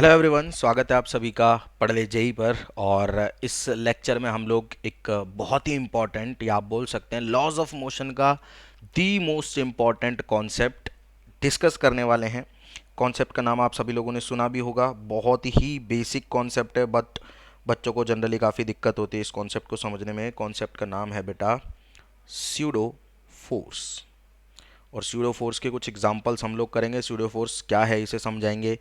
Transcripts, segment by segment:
Hello everyone, स्वागत है आप सभी का पढ़ ले जेई पर। और इस लेक्चर में हम लोग एक बहुत ही इम्पॉर्टेंट या आप बोल सकते हैं लॉज ऑफ मोशन का the most important concept discuss करने वाले हैं। कॉन्सेप्ट का नाम आप सभी लोगों ने सुना भी होगा, बहुत ही बेसिक कॉन्सेप्ट है बट बच्चों को जनरली काफ़ी दिक्कत होती है इस कॉन्सेप्ट को समझने में। कॉन्सेप्ट का नाम है बेटा स्यूडो फोर्स। और स्यूडो फोर्स के कुछ एग्जांपल्स हम लोग करेंगे। स्यूडो फोर्स क्या है इसे समझाएंगे,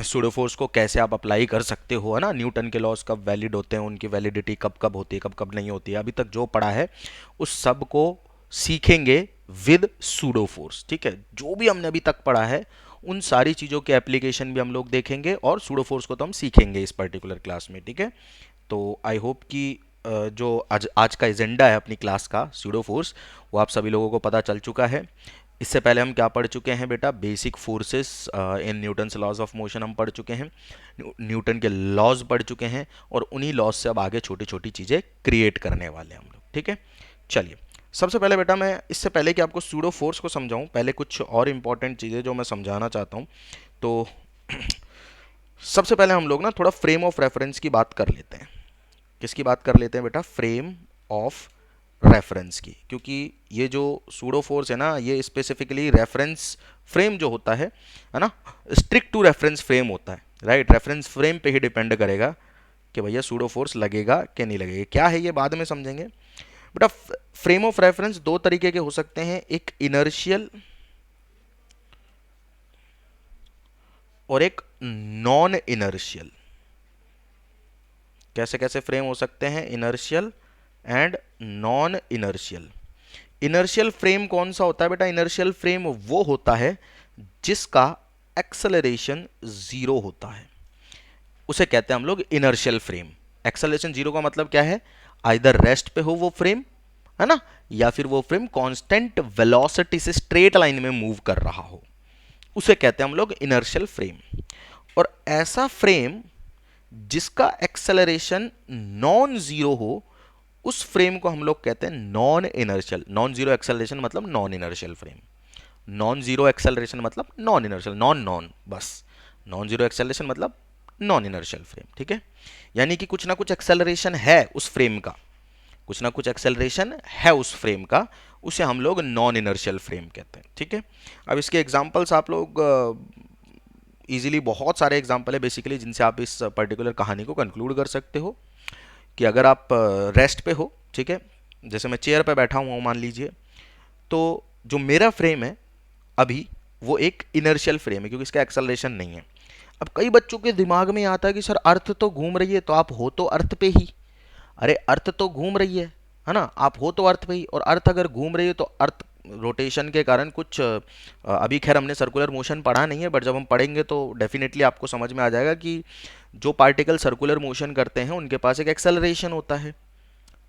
सूडो फोर्स को कैसे आप अप्लाई कर सकते हो, है ना। न्यूटन के लॉज कब वैलिड होते हैं, उनकी वैलिडिटी कब कब होती है, कब कब नहीं होती है, अभी तक जो पढ़ा है उस सब को सीखेंगे विद सूडो फोर्स। ठीक है, जो भी हमने अभी तक पढ़ा है उन सारी चीज़ों के एप्लीकेशन भी हम लोग देखेंगे और सूडो फोर्स को तो हम सीखेंगे इस पर्टिकुलर क्लास में। ठीक है, तो आई होप कि जो आज आज का एजेंडा है अपनी क्लास का सूडो फोर्स, वो आप सभी लोगों को पता चल चुका है। इससे पहले हम क्या पढ़ चुके हैं बेटा, basic forces in Newton's laws of motion हम पढ़ चुके हैं, न्यूटन के लॉज पढ़ चुके हैं और उन्हीं लॉज से अब आगे छोटी छोटी चीज़ें क्रिएट करने वाले हैं हम लोग। ठीक है, चलिए सबसे पहले बेटा मैं इससे पहले कि आपको सूडो फोर्स को समझाऊं, पहले कुछ और इम्पॉर्टेंट चीज़ें जो मैं समझाना चाहता हूं। तो सबसे पहले हम लोग ना थोड़ा फ्रेम ऑफ रेफरेंस की बात कर लेते हैं। किसकी बात कर लेते हैं बेटा, फ्रेम ऑफ रेफरेंस की, क्योंकि ये जो सूडो फोर्स है ना, ये स्पेसिफिकली रेफरेंस फ्रेम जो होता है ना, स्ट्रिक्ट टू रेफरेंस फ्रेम होता है, राइट। रेफरेंस फ्रेम पे ही डिपेंड करेगा कि भैया सूडो फोर्स लगेगा कि नहीं लगेगा। क्या है ये बाद में समझेंगे बेटा। फ्रेम ऑफ रेफरेंस दो तरीके के हो सकते हैं, एक इनर्शियल और एक नॉन इनर्शियल। कैसे कैसे फ्रेम हो सकते हैं, inertial and non inertial. Inertial frame कौन सा होता है बेटा, इनर्शियल फ्रेम वो होता है जिसका एक्सेलरेशन जीरो होता है, उसे कहते हैं हम लोग इनर्शियल फ्रेम। एक्सेलरेशन जीरो का मतलब क्या है, आइदर रेस्ट पे हो वो फ्रेम, है ना, या फिर वो फ्रेम कांस्टेंट वेलोसिटी से स्ट्रेट लाइन में मूव कर रहा हो, उसे कहते हैं हम लोग इनर्शियल फ्रेम। और ऐसा फ्रेम जिसका एक्सेलरेशन नॉन जीरो हो, उस फ्रेम को हम लोग कहते हैं non inertial. Non zero acceleration मतलब non inertial frame, non zero acceleration मतलब नॉन इनर्शियल, नॉन नॉन बस, नॉन जीरो एक्सेलरेशन मतलब नॉन इनर्शियल फ्रेम। ठीक है, यानी कि कुछ ना कुछ एक्सेलरेशन है उस फ्रेम का, कुछ ना कुछ एक्सेलरेशन है उस फ्रेम का, उसे हम लोग नॉन इनर्शियल फ्रेम कहते हैं। ठीक है, अब इसके एग्जांपल्स आप लोग इजीली, बहुत सारे एग्जांपल है बेसिकली जिनसे आप इस पर्टिकुलर कहानी को कंक्लूड कर सकते हो कि अगर आप रेस्ट पे हो, ठीक है, जैसे मैं चेयर पे बैठा हुआ हूँ मान लीजिए, तो जो मेरा फ्रेम है अभी वो एक इनर्शियल फ्रेम है क्योंकि इसका एक्सेलरेशन नहीं है। अब कई बच्चों के दिमाग में आता है कि सर अर्थ तो घूम रही है, तो आप हो तो अर्थ पे ही। अरे अर्थ तो घूम रही है ना, आप हो तो अर्थ पे ही, और अर्थ अगर घूम रही है तो अर्थ रोटेशन के कारण कुछ अभी खैर हमने सर्कुलर मोशन पढ़ा नहीं है, बट जब हम पढ़ेंगे तो डेफिनेटली आपको समझ में आ जाएगा कि जो पार्टिकल सर्कुलर मोशन करते हैं उनके पास एक एक्सेलरेशन होता है,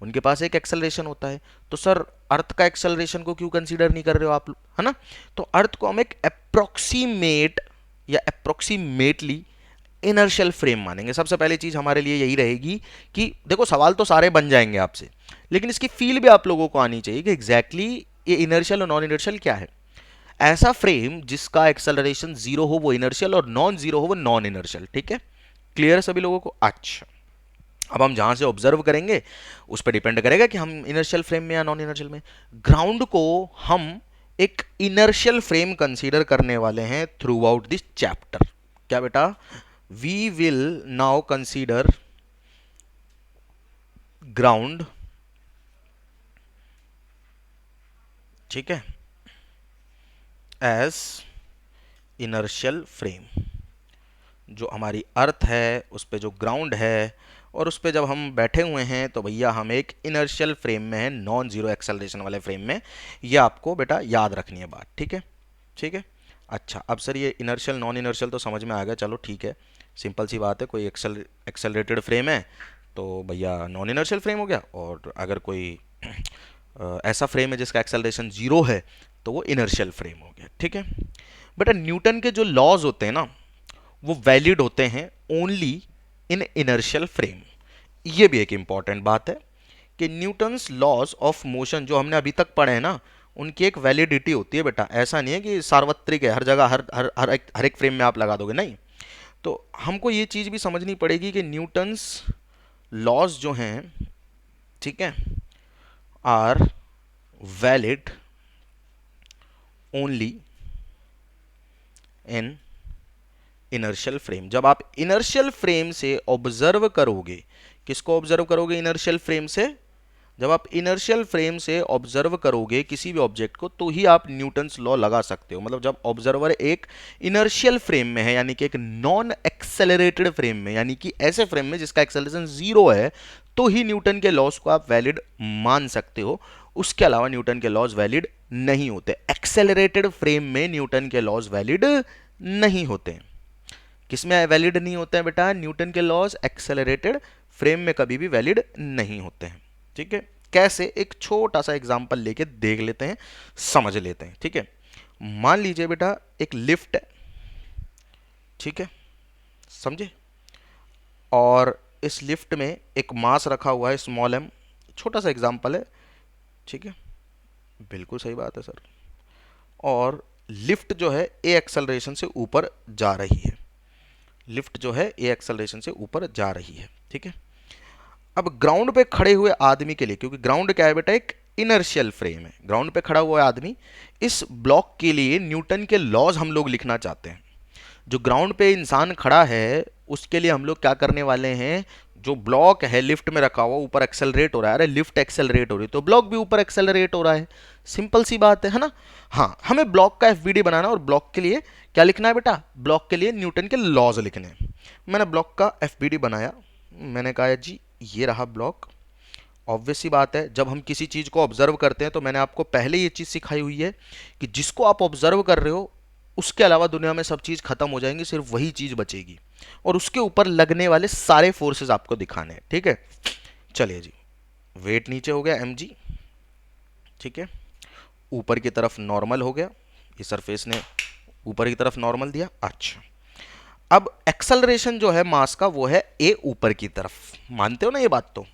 उनके पास एक एक्सेलरेशन होता है। तो सर अर्थ का एक्सेलरेशन को क्यों कंसीडर नहीं कर रहे हो आप, है ना। तो अर्थ को हम एक अप्रोक्सीमेट या अप्रोक्सीमेटली इनर्शियल फ्रेम मानेंगे। सबसे पहली चीज हमारे लिए यही रहेगी कि देखो सवाल तो सारे बन जाएंगे आपसे, लेकिन इसकी फील भी आप लोगों को आनी चाहिए कि एग्जैक्टली ये इनर्शियल और नॉन इनर्शियल क्या है। ऐसा फ्रेम जिसका एक्सेलरेशन जीरो हो वो इनर्शियल और नॉन जीरो हो वो नॉन इनर्शियल। ठीक है, क्लियर है सभी लोगों को। अच्छा, अब हम जहां से ऑब्जर्व करेंगे उस पर डिपेंड करेगा कि हम इनर्शियल फ्रेम में या नॉन इनर्शियल में। ग्राउंड को हम एक इनर्शियल फ्रेम कंसीडर करने वाले हैं थ्रू आउट दिस चैप्टर। क्या बेटा, we will now consider ground, ठीक है, एज इनर्शियल फ्रेम। जो हमारी अर्थ है उस पे जो ग्राउंड है और उस पे जब हम बैठे हुए हैं तो भैया हम एक इनर्शियल फ्रेम में हैं, नॉन जीरो एक्सेलरेशन वाले फ्रेम में। ये आपको बेटा याद रखनी है बात, ठीक है। ठीक है, अच्छा अब सर ये इनर्शियल नॉन इनर्शियल तो समझ में आ गया, चलो ठीक है, सिंपल सी बात है। कोई एक्सेलरेटेड फ्रेम है तो भैया नॉन इनर्शियल फ्रेम हो गया, और अगर कोई ऐसा फ्रेम है जिसका एक्सेलरेशन जीरो है तो वो इनर्शियल फ्रेम हो गया। ठीक है बेटा, न्यूटन के जो लॉज होते हैं ना वो वैलिड होते हैं ओनली इन इनर्शियल फ्रेम। ये भी एक इंपॉर्टेंट बात है कि न्यूटन्स लॉज ऑफ मोशन जो हमने अभी तक पढ़े हैं ना, उनकी एक वैलिडिटी होती है बेटा। ऐसा नहीं है कि सार्वत्रिक है, हर जगह हर हर हर एक फ्रेम में आप लगा दोगे, नहीं। तो हमको ये चीज़ भी समझनी पड़ेगी कि न्यूटन्स लॉज जो हैं, ठीक है, are valid only in inertial frame. जब आप इनर्शियल फ्रेम से ऑब्जर्व करोगे, किसको ऑब्जर्व करोगे इनर्शियल फ्रेम से? जब आप इनर्शियल फ्रेम से ऑब्जर्व करोगे किसी भी ऑब्जेक्ट को, तो ही आप न्यूटन्स लॉ लगा सकते हो। मतलब जब ऑब्जर्वर एक इनर्शियल फ्रेम में है, यानी कि एक नॉन एक्सेलरेटेड फ्रेम में, यानी कि ऐसे फ्रेम में जिसका एक्सेलरेशन 0 है, तो ही न्यूटन के लॉज को आप वैलिड मान सकते हो। उसके अलावा न्यूटन के लॉज वैलिड नहीं होते। एक्सेलरेटेड फ्रेम में न्यूटन के लॉज वैलिड नहीं होते। किसमें वैलिड नहीं होते हैं बेटा? न्यूटन के लॉज एक्सेलरेटेड फ्रेम में कभी भी वैलिड नहीं होते हैं। ठीक है, कैसे? एक छोटा सा एग्जांपल लेके देख लेते हैं, समझ लेते हैं। ठीक है, मान लीजिए बेटा एक लिफ्ट है, ठीक है, समझे, और इस लिफ्ट में एक मास रखा हुआ है स्मॉल m, छोटा सा एग्जांपल है, ठीक है, बिल्कुल सही बात है सर। और लिफ्ट जो है ए एक्सेलरेशन से ऊपर जा रही है, लिफ्ट जो है ए एक्सेलरेशन से ऊपर जा रही है, ठीक है। अब ग्राउंड पे खड़े हुए आदमी के लिए, क्योंकि ग्राउंड क्या है बेटा? एक इनर्शियल फ्रेम है, ग्राउंड पे खड़ा हुआ आदमी, इस ब्लॉक के लिए न्यूटन के लॉज हम लोग लिखना चाहते हैं। जो ग्राउंड पे इंसान खड़ा है उसके लिए हम लोग क्या करने वाले हैं? जो ब्लॉक है लिफ्ट में रखा हुआ ऊपर एक्सेलरेट हो रहा है, अरे लिफ्ट एक्सेलरेट हो रही है तो ब्लॉक भी ऊपर एक्सेलरेट हो रहा है, सिंपल सी बात है ना। हाँ, हमें ब्लॉक का एफबीडी बनाना, और ब्लॉक के लिए क्या लिखना है बेटा? ब्लॉक के लिए न्यूटन के लॉज लिखने हैं। मैंने ब्लॉक का एफबीडी बनाया, मैंने कहा जी ये रहा ब्लॉक। ऑब्वियस सी बात है, जब हम किसी चीज़ को ऑब्जर्व करते हैं तो मैंने आपको पहले ये चीज़ सिखाई हुई है कि जिसको आप ऑब्जर्व कर रहे हो उसके अलावा दुनिया में सब चीज़ खत्म हो जाएंगी, सिर्फ वही चीज़ बचेगी, और उसके ऊपर लगने वाले सारे फोर्सेस आपको दिखाने हैं। ठीक है, चलिए जी, वेट नीचे हो गया mg, ठीक है, ऊपर की तरफ नॉर्मल हो गया, ये सरफेस ने ऊपर की तरफ नॉर्मल दिया। अच्छा, अब एक्सेलरेशन जो है मास का वो है ए ऊपर की तरफ, मानते हो ना ये बात? तो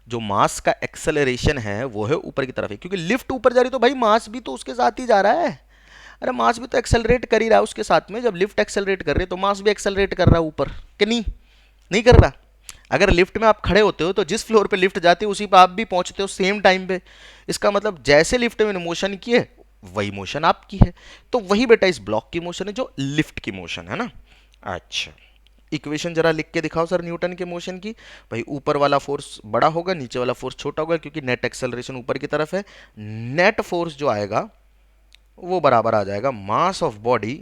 जो मास का एक्सेलरेशन है वो है ऊपर की तरफ है, क्योंकि लिफ्ट ऊपर जा रही तो भाई मास भी तो उसके साथ ही जा रहा है। अरे मास भी तो एक्सेलरेट कर ही रहा है उसके साथ में, जब लिफ्ट एक्सेलरेट कर रही है तो मास भी एक्सेलरेट कर रहा है ऊपर, कि नहीं? नहीं कर रहा? अगर लिफ्ट में आप खड़े होते हो तो जिस फ्लोर पे लिफ्ट जाती है उसी पे आप भी पहुंचते हो सेम टाइम पे। इसका मतलब जैसे लिफ्ट में मोशन की है वही मोशन आपकी है। तो वही बेटा इस ब्लॉक की मोशन है जो लिफ्ट की मोशन है ना। अच्छा, इक्वेशन जरा लिख के दिखाओ सर न्यूटन के मोशन की। भाई ऊपर वाला फोर्स बड़ा होगा, नीचे वाला फोर्स छोटा होगा, क्योंकि नेट एक्सेलरेशन ऊपर की तरफ है। नेट फोर्स जो आएगा वो बराबर आ जाएगा mass of body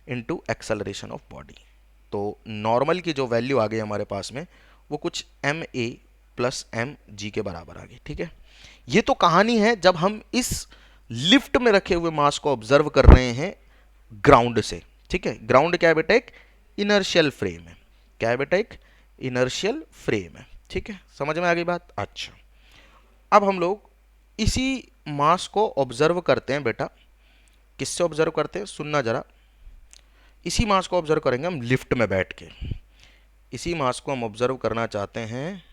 into acceleration of body. तो नॉर्मल की जो वैल्यू आ गई हमारे पास में वो कुछ एम ए प्लस एम जी के बराबर आ गई। ठीक है, ये तो कहानी है जब हम इस लिफ्ट में रखे हुए मास को ऑब्जर्व कर रहे हैं ग्राउंड से। ठीक है, ग्राउंड क्या है बेटा? एक इनर्शियल फ्रेम है। क्या है बेटा? एक इनर्शियल फ्रेम है। ठीक है, समझ में आ गई बात? अच्छा, अब हम लोग इसी मास को ऑब्जर्व करते हैं बेटा। किससे ऑब्जर्व करते हैं? सुनना जरा। इसी मास को ऑब्जर्व करेंगे हम लिफ्ट में बैठ के। इसी मास को हम ऑब्जर्व करना चाहते हैं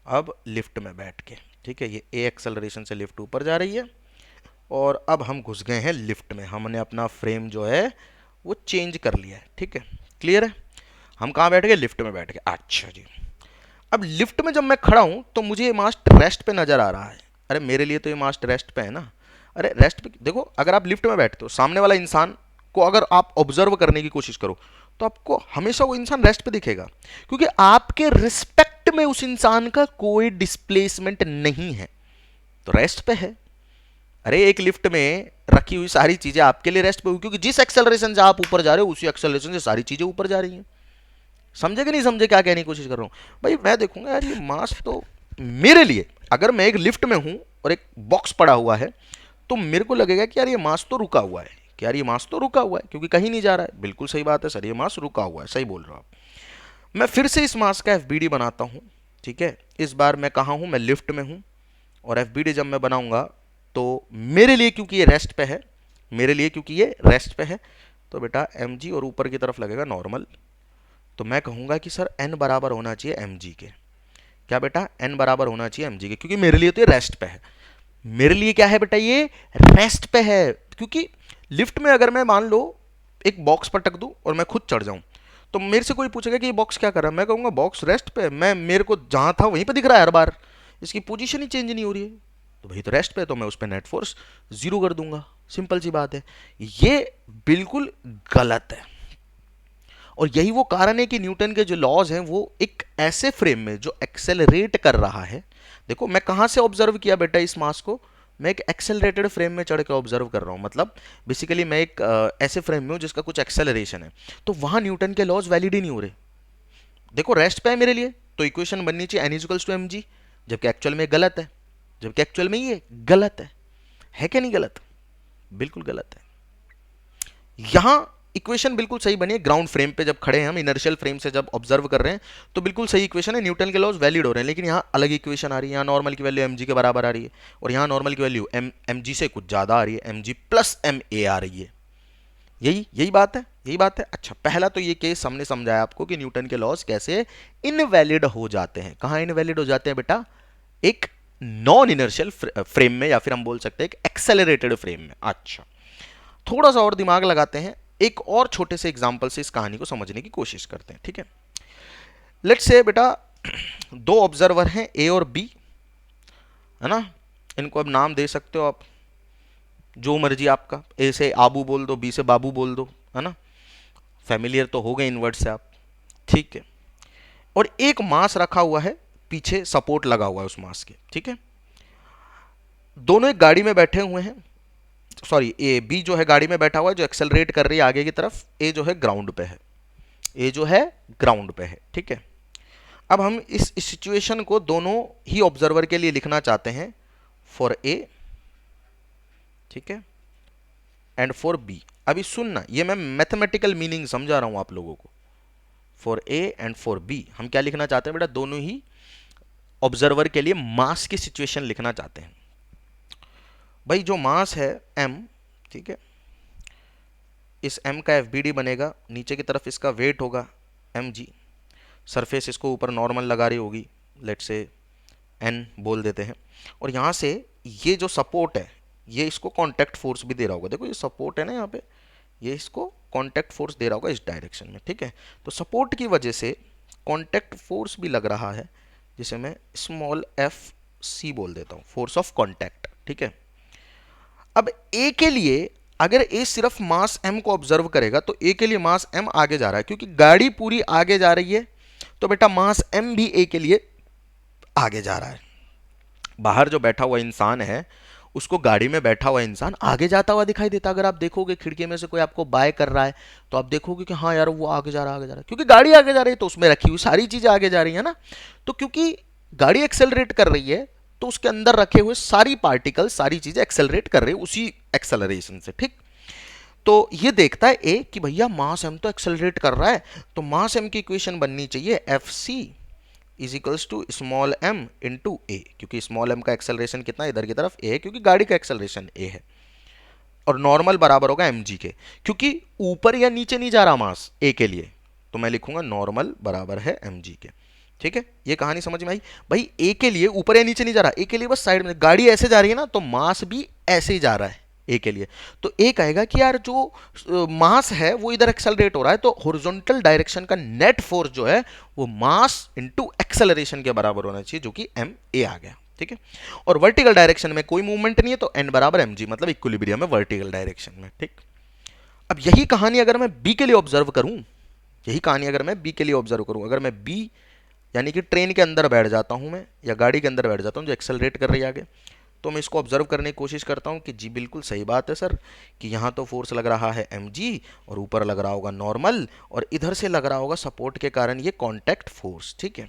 अब लिफ्ट में बैठ के। ठीक है, ये ए एक्सेलरेशन से लिफ्ट ऊपर जा रही है और अब हम घुस गए हैं लिफ्ट में। हमने अपना फ्रेम जो है वो चेंज कर लिया है। ठीक है, क्लियर है? हम कहाँ बैठ गए? लिफ्ट में बैठ गए। अच्छा जी, अब लिफ्ट में जब मैं खड़ा हूं तो मुझे ये मास्ट रेस्ट पे नजर आ रहा है। अरे मेरे लिए तो ये मास्ट रेस्ट पे है ना। अरे रेस्ट पे देखो, अगर आप लिफ्ट में बैठते हो, सामने वाला इंसान को अगर आप ऑब्जर्व करने की कोशिश करो तो आपको हमेशा वो इंसान रेस्ट पे दिखेगा, क्योंकि आपके रिस्पेक्ट में उस इंसान का कोई डिस्प्लेसमेंट नहीं है, तो रेस्ट पे है। अरे एक लिफ्ट में रखी हुई सारी चीजें आपके लिए रेस्ट पे हुई, क्योंकि जिस एक्सेलरेशन से आप ऊपर जा रहे हो उसी एक्सेलरेशन से सारी चीजें ऊपर जा रही हैं। समझे कि नहीं समझे क्या कहने की कोशिश कर रहा हूं? भाई मैं देखूंगा यार ये मास तो मेरे लिए, अगर मैं एक लिफ्ट में हूं और एक बॉक्स पड़ा हुआ है तो मेरे को लगेगा कि यार ये मास तो रुका हुआ है, कि यार ये मास तो रुका हुआ है क्योंकि कहीं नहीं जा रहा है। बिल्कुल सही बात है सर, ये मास रुका हुआ है, सही बोल रहे हो आप। मैं फिर से इस मास का एफबीडी बनाता हूं। ठीक है, इस बार मैं कहाँ हूं? मैं लिफ्ट में हूं, और एफबीडी जब मैं बनाऊंगा तो मेरे लिए, क्योंकि ये रेस्ट पे है, मेरे लिए क्योंकि ये रेस्ट पे है, तो बेटा एम और ऊपर की तरफ लगेगा नॉर्मल। तो मैं कहूंगा कि सर n बराबर होना चाहिए mg के। क्या बेटा? n बराबर होना चाहिए mg के, क्योंकि मेरे लिए तो ये रेस्ट पे है। मेरे लिए क्या है बेटा? ये रेस्ट पे है, क्योंकि लिफ्ट में अगर मैं मान लो एक बॉक्स पर टक दूं और मैं खुद चढ़ जाऊं तो मेरे से कोई पूछेगा कि ये बॉक्स क्या कर रहा है, मैं कहूँगा बॉक्स रेस्ट पे, मैं मेरे को जहाँ था वहीं पे दिख रहा है हर बार, इसकी पोजीशन ही चेंज नहीं हो रही है, तो भाई तो रेस्ट पे, तो मैं उस पर नेट फोर्स जीरो कर दूंगा, सिंपल सी बात है। ये बिल्कुल गलत है, और यही वो कारण है कि न्यूटन के जो लॉज हैं वो एक ऐसे फ्रेम में जो एक्सेलरेट कर रहा है, देखो मैं कहाँ से ऑब्जर्व किया बेटा इस मास को, मैं एक एक्सेलरेटेड फ्रेम में चढ़ के ऑब्जर्व कर रहा हूँ, मतलब बेसिकली मैं एक ऐसे फ्रेम में हूँ जिसका कुछ एक्सेलरेशन है, तो वहाँ न्यूटन के लॉज वैलिड ही नहीं हो रहे। देखो रेस्ट पे है मेरे लिए, तो इक्वेशन बननी चाहिए N equals to m g, जबकि एक्चुअल में गलत है, जबकि एक्चुअल में ये गलत है क्या नहीं गलत, बिल्कुल गलत है। यहां इक्वेशन बिल्कुल सही बनी है, ग्राउंड फ्रेम पे जब खड़े हैं हम, इनर्शियल फ्रेम से जब ऑब्जर्व कर रहे हैं तो बिल्कुल सही इक्वेशन है, न्यूटन के लॉज वैलिड हो रहे हैं, लेकिन यहाँ अलग इक्वेशन आ रही है, यहाँ नॉर्मल की वैल्यू mg के बराबर आ रही है, और यहाँ नॉर्मल की वैल्यू mg से कुछ ज्यादा आ रही है, mg प्लस ma आ रही है, यही यही बात है, यही बात है। अच्छा, पहला तो ये केस हमने समझाया आपको कि न्यूटन के लॉज कैसे इनवैलिड हो जाते हैं, कहाँ इनवैलिड हो जाते हैं बेटा, एक नॉन इनर्शियल फ्रेम में, या फिर हम बोल सकते हैं एक एक्सेलरेटेड फ्रेम में। अच्छा, थोड़ा सा और दिमाग लगाते हैं, एक और छोटे से एग्जांपल से इस कहानी को समझने की कोशिश करते हैं, ठीक है। लेट्स से बेटा दो ऑब्जर्वर हैं ए और बी, है ना, इनको अब नाम दे सकते हो आप जो मर्जी आपका, ए से आबू बोल दो, बी से बाबू बोल दो, है ना, फैमिलियर तो हो गए इन वर्ड से आप, ठीक है। और एक मास रखा हुआ है, पीछे सपोर्ट लगा हुआ है उस मास के, ठीक है। दोनों एक गाड़ी में बैठे हुए हैं, सॉरी ए बी जो है गाड़ी में बैठा हुआ है जो एक्सेलरेट कर रही है आगे की तरफ, ए जो है ग्राउंड पे है, ए जो है ग्राउंड पे है, ठीक है। अब हम इस सिचुएशन को दोनों ही ऑब्जर्वर के लिए लिखना चाहते हैं, फॉर ए, ठीक है, एंड फॉर बी। अभी सुनना, ये मैं मैथमेटिकल मीनिंग समझा रहा हूं आप लोगों को, for A and for B हम क्या लिखना चाहते हैं बेटा, दोनों ही ऑब्जर्वर के लिए मास की सिचुएशन लिखना चाहते हैं। भाई जो मास है m, ठीक है, इस m का FBD बनेगा, नीचे की तरफ इसका वेट होगा mg, सरफेस इसको ऊपर नॉर्मल लगा रही होगी, लेट्स से n बोल देते हैं, और यहाँ से ये जो सपोर्ट है ये इसको कांटेक्ट फोर्स भी दे रहा होगा, देखो ये सपोर्ट है ना यहाँ पे, ये इसको कांटेक्ट फोर्स दे रहा होगा इस डायरेक्शन में, ठीक है। तो सपोर्ट की वजह से कांटेक्ट फोर्स भी लग रहा है, जिसे मैं स्मॉल FC बोल देता हूँ, फोर्स ऑफ कांटेक्ट, ठीक है। अब ए के लिए अगर ए सिर्फ मास m को ऑब्जर्व करेगा तो ए के लिए मास m आगे जा रहा है, क्योंकि गाड़ी पूरी आगे जा रही है, तो बेटा मास m भी ए के लिए आगे जा रहा है। बाहर जो बैठा हुआ इंसान है उसको गाड़ी में बैठा हुआ इंसान आगे जाता हुआ दिखाई देता, अगर आप देखोगे खिड़की में से कोई आपको बाय कर रहा है तो आप देखोगे कि हाँ यार वो आगे जा रहा है, आगे जा रहा है, क्योंकि गाड़ी आगे जा रही है तो उसमें रखी हुई सारी चीजें आगे जा रही है ना। तो क्योंकि गाड़ी एक्सेलरेट कर रही है तो उसके अंदर रखे हुए सारी पार्टिकल, सारी चीजें एक्सेलरेट कर रही है उसी एक्सेलरेशन से, ठीक। तो ये देखता है ए कि भैया मास m तो एक्सेलरेट कर रहा है, तो मास m की इक्वेशन बननी चाहिए FC is equals to small m into a, क्योंकि स्मॉल m का एक्सेलरेशन कितना इधर की तरफ a है, क्योंकि गाड़ी का एक्सेलरेशन a है, और नॉर्मल बराबर होगा mg के, क्योंकि ऊपर या नीचे नहीं जा रहा मास a के लिए, तो मैं लिखूंगा नॉर्मल बराबर है mg के, ठीक है। ये कहानी समझ में आई भाई, ए के लिए ऊपर या नीचे नहीं जा रहा, ए के लिए बस साइड में, गाड़ी ऐसे जा रही है ना तो मास भी ऐसे ही जा रहा है ए के लिए, तो ए कहेगा कि यार जो मास है वो इधर एक्सेलरेट हो रहा है, तो हॉरिजॉन्टल डायरेक्शन का नेट फोर्स जो है वो मास इनटू एक्सेलरेशन के बराबर होना चाहिए, जो कि एम ए आ गया, ठीक है। और वर्टिकल डायरेक्शन में कोई मूवमेंट नहीं है, तो एन बराबर एम जी, मतलब इक्विलिब्रियम है वर्टिकल डायरेक्शन में, ठीक। अब यही कहानी अगर मैं बी के लिए ऑब्जर्व करूं, यही कहानी अगर मैं बी के लिए ऑब्जर्व करूं, अगर मैं बी यानी कि ट्रेन के अंदर बैठ जाता हूं मैं, या गाड़ी के अंदर बैठ जाता हूं जो एक्सेलरेट कर रही है आगे, तो मैं इसको ऑब्जर्व करने की कोशिश करता हूं कि जी बिल्कुल सही बात है सर, कि यहाँ तो फोर्स लग रहा है mg, और ऊपर लग रहा होगा नॉर्मल, और इधर से लग रहा होगा सपोर्ट के कारण ये कांटेक्ट फोर्स, ठीक है।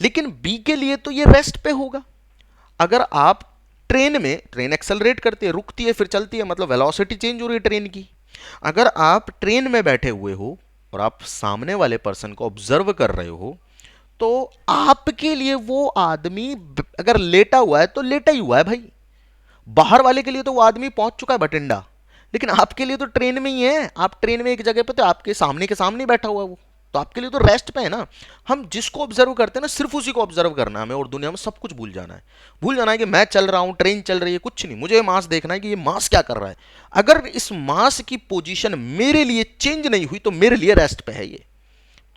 लेकिन बी के लिए तो ये रेस्ट पे होगा। अगर आप ट्रेन में, ट्रेन एक्सेलरेट करती है, रुकती है, फिर चलती है, मतलब वेलोसिटी चेंज हो रही है ट्रेन की। अगर आप ट्रेन में बैठे हुए हो और आप सामने वाले पर्सन को ऑब्जर्व कर रहे हो, तो आपके लिए वो आदमी अगर लेटा हुआ है तो लेटा ही हुआ है भाई, बाहर वाले के लिए तो वो आदमी पहुंच चुका है बठिंडा, लेकिन आपके लिए तो ट्रेन में ही है, आप ट्रेन में एक जगह पे, तो आपके सामने के सामने बैठा हुआ है वो, तो आपके लिए तो रेस्ट पे है ना। हम जिसको ऑब्जर्व करते हैं ना सिर्फ उसी को ऑब्जर्व करना है हमें, और दुनिया में सब कुछ भूल जाना है, भूल जाना है कि मैं चल रहा हूं, ट्रेन चल रही है, कुछ नहीं, मुझे मास देखना है कि ये मास क्या कर रहा है। अगर इस मास की पोजीशन मेरे लिए चेंज नहीं हुई तो मेरे लिए रेस्ट पे है ये,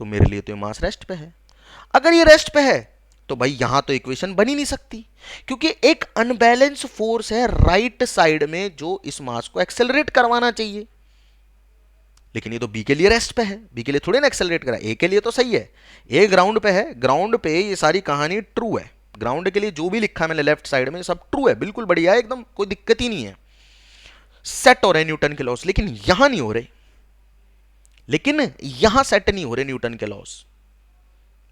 तो मेरे लिए तो ये मास रेस्ट पे है। अगर ये रेस्ट पे है तो भाई यहां तो इक्वेशन बन ही नहीं सकती, क्योंकि एक अनबैलेंस फोर्स है राइट साइड में जो इस मास को एक्सेलरेट करवाना चाहिए। लेकिन ये तो बी के लिए रेस्ट पे है, बी के लिए थोड़े ना एक्सेलरेट करा, ए के लिए तो सही है। ए ग्राउंड पे है, ग्राउंड पे ये सारी कहानी ट्रू है। ग्राउंड के लिए जो भी लिखा है मैंने लेफ्ट साइड में सब ट्रू है, बिल्कुल बढ़िया है, एकदम कोई दिक्कत ही नहीं है। सेट हो रहे न्यूटन के लॉस, लेकिन यहां नहीं हो रहे, लेकिन यहां सेट नहीं हो रहे न्यूटन के लॉस।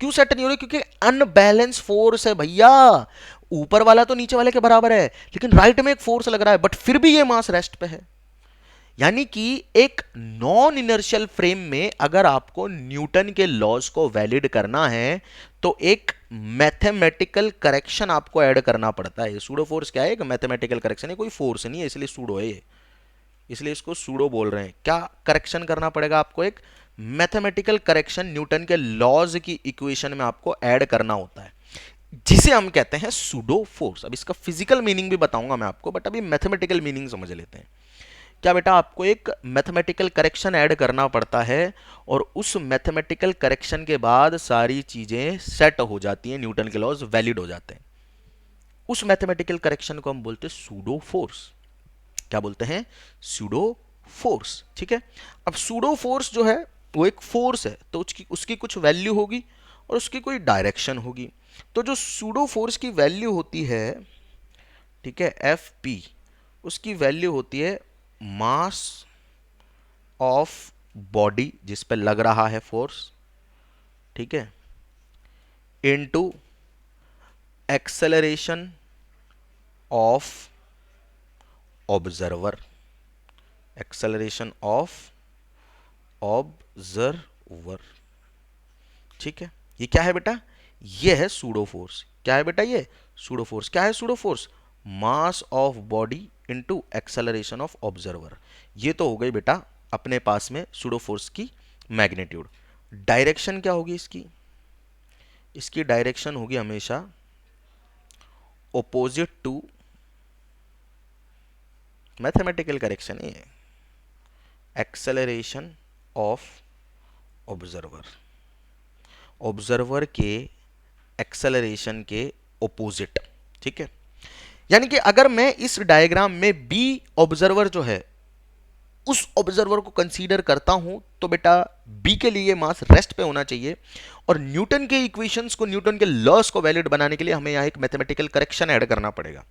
क्यों सेट नहीं हो रहे? क्योंकि अनबैलेंस फोर्स है भैया। ऊपर वाला तो नीचे वाले के बराबर है, लेकिन राइट में एक फोर्स लग रहा है, बट फिर भी ये मास रेस्ट पे है। यानी कि एक नॉन इनर्शियल फ्रेम में अगर आपको न्यूटन के लॉज को वैलिड करना है तो एक मैथमेटिकल करेक्शन आपको ऐड करना पड़ता है। सूडो फोर्स क्या है? एक मैथमेटिकल करेक्शन है, कोई फोर्स नहीं है, इसलिए सूडो है ये, इसलिए इसको सूडो बोल रहे हैं। क्या करेक्शन करना पड़ेगा आपको? एक मैथमेटिकल करेक्शन न्यूटन के लॉज की इक्वेशन में आपको ऐड करना होता है, जिसे हम कहते हैं सूडो फोर्स। अब इसका फिजिकल मीनिंग भी बताऊंगा मैं आपको, बट अभी मैथमेटिकल मीनिंग समझ लेते हैं। क्या बेटा, आपको एक मैथमेटिकल करेक्शन ऐड करना पड़ता है, और उस मैथमेटिकल करेक्शन के बाद सारी चीजें सेट हो जाती हैं, न्यूटन के लॉज वैलिड हो जाते हैं। उस मैथमेटिकल करेक्शन को हम बोलते हैं सूडो फोर्स। क्या बोलते हैं? Pseudo force. ठीक है। अब सूडो फोर्स जो है वो एक फोर्स है, तो उसकी उसकी कुछ वैल्यू होगी और उसकी कोई डायरेक्शन होगी। तो जो सूडो फोर्स की वैल्यू होती है, ठीक है, एफ पी, उसकी वैल्यू होती है मास ऑफ बॉडी जिस पे लग रहा है फोर्स, ठीक है, into acceleration of observer, acceleration of observer. ठीक है। ये क्या है बेटा? ये है सूडो फोर्स। क्या है बेटा? ये सूडो फोर्स। क्या है pseudo force? Mass of body into acceleration of observer. ये तो हो गई बेटा अपने पास में सूडो फोर्स की मैग्नीट्यूड। डायरेक्शन क्या होगी इसकी? इसकी डायरेक्शन होगी हमेशा ओपोजिट टू, मैथमेटिकल करेक्शन है, एक्सेलरेशन ऑफ ऑब्जर्वर, ऑब्जर्वर के एक्सेलरेशन के ओपोजिट। ठीक है। यानी कि अगर मैं इस डायग्राम में बी ऑब्जर्वर जो है उस ऑब्जर्वर को कंसीडर करता हूं, तो बेटा बी के लिए मास रेस्ट पे होना चाहिए, और न्यूटन के इक्वेशंस को, न्यूटन के लॉस को वैलिड बनाने के लिए हमें यहां एक मैथमेटिकल करेक्शन ऐड करना पड़ेगा।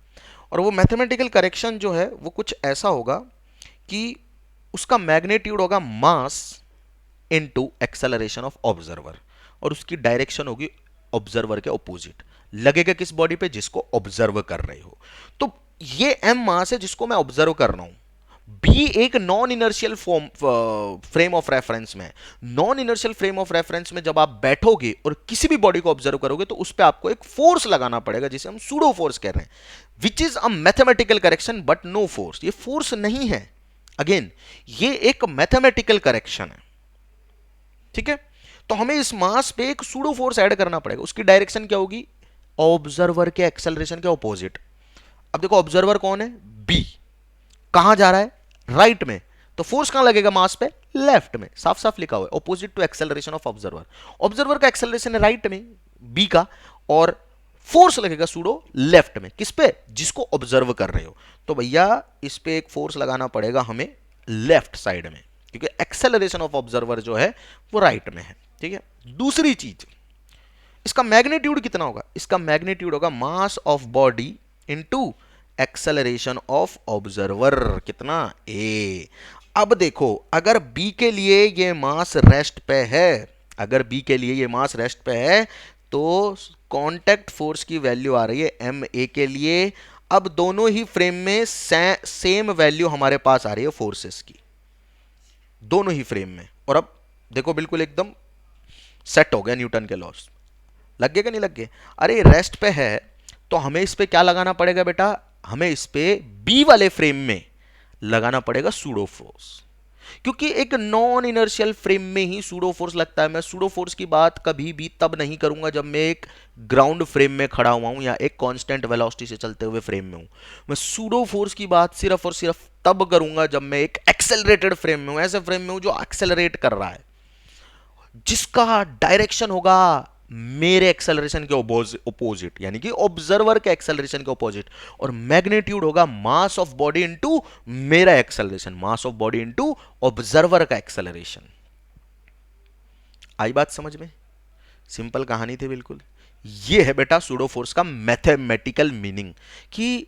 और वो मैथमेटिकल करेक्शन जो है वो कुछ ऐसा होगा कि उसका मैग्नीट्यूड होगा mass into acceleration of observer, और उसकी डायरेक्शन होगी ऑब्जर्वर के ऑपोजिट। लगेगा किस बॉडी पे? जिसको ऑब्जर्व कर रहे हो। तो ये एम मास है जिसको मैं ऑब्जर्व कर रहा हूं। बी एक non inertial frame of reference में। Non inertial frame of reference में जब आप बैठोगे और किसी भी बॉडी को ऑब्जर्व करोगे तो उस पर आपको एक फोर्स लगाना पड़ेगा, जिसे हम सूडो फोर्स कह रहे हैं, which is a mathematical correction but no force. ये फोर्स नहीं है, अगेन ये एक मैथमेटिकल करेक्शन है। ठीक है। तो हमें इस मास पे एक सूडो फोर्स ऐड करना पड़ेगा। उसकी डायरेक्शन क्या होगी? ऑब्जर्वर के एक्सेलरेशन के ऑपोजिट। अब देखो ऑब्जर्वर कौन है? बी। कहां जा रहा है? राइट में। तो फोर्स कहां लगेगा मास पे? लेफ्ट में। साफ साफ लिखा हुआ है opposite to acceleration of observer. Observer का एक्सेलरेशन है राइट में, बी का, और फोर्स लगेगा सूडो लेफ्ट में। किस पे? जिसको ऑब्जर्व कर रहे हो। तो भैया इस पे एक फोर्स लगाना पड़ेगा हमें लेफ्ट साइड में, क्योंकि एक्सेलरेशन ऑफ ऑब्जर्वर जो है वो राइट में है। ठीक है। दूसरी चीज, इसका मैग्नीट्यूड कितना होगा? इसका मैग्नीट्यूड होगा mass of body into acceleration of observer. कितना? ए। अब देखो, अगर बी के लिए ये मास रेस्ट पे है, अगर बी के लिए ये मास रेस्ट पे है, तो कांटेक्ट फोर्स की वैल्यू आ रही है एम ए के लिए। अब दोनों ही फ्रेम में सेम वैल्यू हमारे पास आ रही है फोर्सेस की, दोनों ही फ्रेम में। और अब देखो बिल्कुल एकदम सेट हो गया न्यूटन के लॉस। लग गए कि नहीं लग गए? अरे रेस्ट पे है तो हमें इस पे क्या लगाना पड़ेगा बेटा? हमें इस पे बी वाले फ्रेम में लगाना पड़ेगा सूडो फोर्स, क्योंकि एक नॉन इनर्शियल फ्रेम में ही सूडो फोर्स लगता है। मैं सूडो फोर्स की बात कभी भी तब नहीं करूंगा जब मैं एक ग्राउंड फ्रेम में खड़ा हुआ हूं या एक कांस्टेंट वेलोसिटी से चलते हुए फ्रेम में हूं। मैं सूडो फोर्स की बात सिर्फ और सिर्फ तब करूंगा जब मैं एक एक्सेलरेटेड फ्रेम में हूं, ऐसे फ्रेम में हूं जो एक्सेलरेट कर रहा है। जिसका डायरेक्शन होगा मेरे एक्सेलरेशन के ओपोजिट, यानी कि ऑब्जर्वर के एक्सेलरेशन के ऑपोजिट, और मैग्नीट्यूड होगा मास ऑफ बॉडी इनटू मेरा acceleration, mass of body into observer का एक्सेलरेशन। आई बात समझ में? सिंपल कहानी थी बिल्कुल। ये है बेटा सूडो फोर्स का मैथमेटिकल मीनिंग, कि